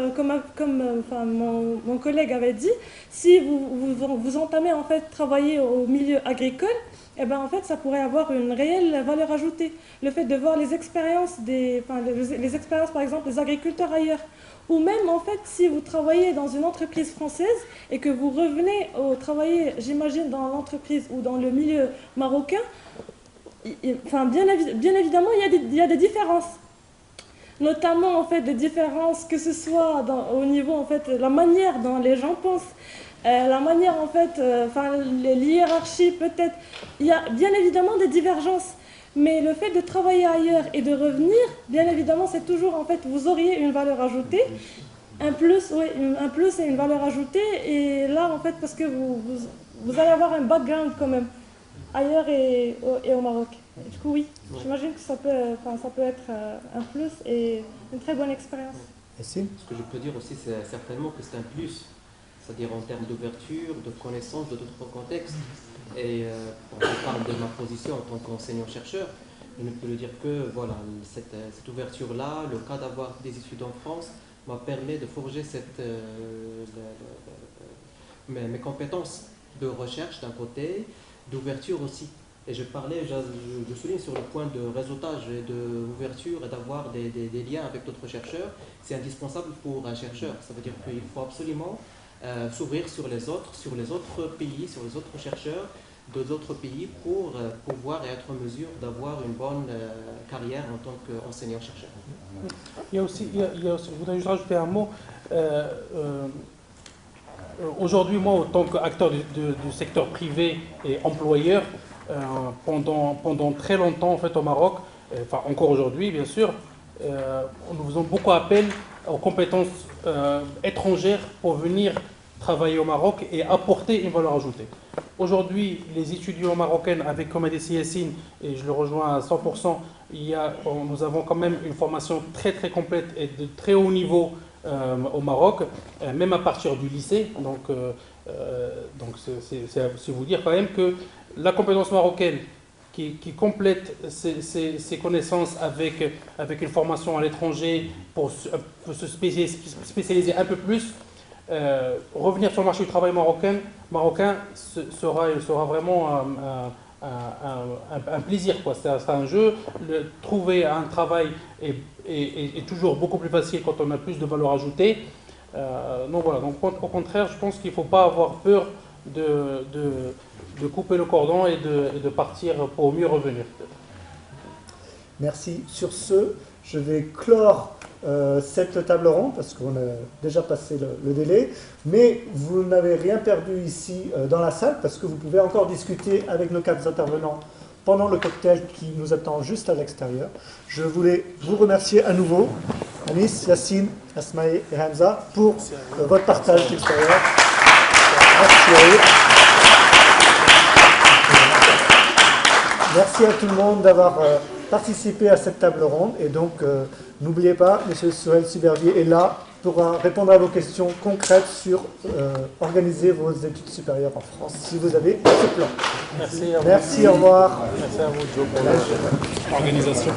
mon collègue avait dit, si vous entamez en fait travailler au milieu agricole, eh ben en fait ça pourrait avoir une réelle valeur ajoutée. Le fait de voir les expériences les expériences par exemple des agriculteurs ailleurs, ou même en fait si vous travaillez dans une entreprise française et que vous revenez travailler, j'imagine, dans l'entreprise ou dans le milieu marocain, bien évidemment il y a des différences. Notamment en fait des différences, que ce soit au niveau en fait la manière dont les gens pensent, la manière en fait, les hiérarchies peut-être. Il y a bien évidemment des divergences, mais le fait de travailler ailleurs et de revenir, bien évidemment, c'est toujours en fait vous auriez une valeur ajoutée, un plus et une valeur ajoutée. Et là en fait parce que vous allez avoir un background quand même ailleurs et au Maroc. Et du coup, oui, j'imagine que ça peut être un plus et une très bonne expérience. Ce que je peux dire aussi, c'est certainement que c'est un plus, c'est-à-dire en termes d'ouverture, de connaissance de d'autres contextes. Et quand je parle de ma position en tant qu'enseignant-chercheur, je ne peux le dire que voilà, cette ouverture-là, le cas d'avoir des études en France, m'a permis de forger mes compétences de recherche d'un côté, d'ouverture aussi. Et je souligne sur le point de réseautage et d'ouverture et d'avoir des liens avec d'autres chercheurs. C'est indispensable pour un chercheur. Ça veut dire qu'il faut absolument s'ouvrir sur les autres pays, sur les autres chercheurs d'autres pays pour pouvoir être en mesure d'avoir une bonne carrière en tant qu'enseignant-chercheur. Il y a aussi, je voudrais juste rajouter un mot. Aujourd'hui, moi, en tant qu'acteur du secteur privé et employeur, pendant très longtemps en fait au Maroc, encore aujourd'hui bien sûr, nous faisons beaucoup appel aux compétences étrangères pour venir travailler au Maroc et apporter une valeur ajoutée. Aujourd'hui, les étudiants marocains, avec comme a dit Yassine, et je le rejoins à 100%, nous avons quand même une formation très très complète et de très haut niveau au Maroc, même à partir du lycée. Donc c'est vous dire quand même que la compétence marocaine qui complète ses connaissances avec une formation à l'étranger pour se spécialiser un peu plus, revenir sur le marché du travail marocain sera vraiment un plaisir, quoi. C'est un jeu. Trouver un travail est toujours beaucoup plus facile quand on a plus de valeur ajoutée. Donc voilà, donc, au contraire, je pense qu'il ne faut pas avoir peur de couper le cordon et de partir pour mieux revenir. Merci. Sur ce, je vais clore cette table ronde parce qu'on a déjà passé le délai, mais vous n'avez rien perdu ici dans la salle parce que vous pouvez encore discuter avec nos 4 intervenants pendant le cocktail qui nous attend juste à l'extérieur. Je voulais vous remercier à nouveau, Anis, Yassine, Asmae et Hamza, pour votre partage d'extérieur. Merci à eux. Merci à tout le monde d'avoir participé à cette table ronde. Et donc, n'oubliez pas, M. Sohail Subervier est là pour répondre à vos questions concrètes sur organiser vos études supérieures en France, si vous avez ce plan. Merci à vous. Merci, au revoir. Merci à vous, Joe, pour l'organisation.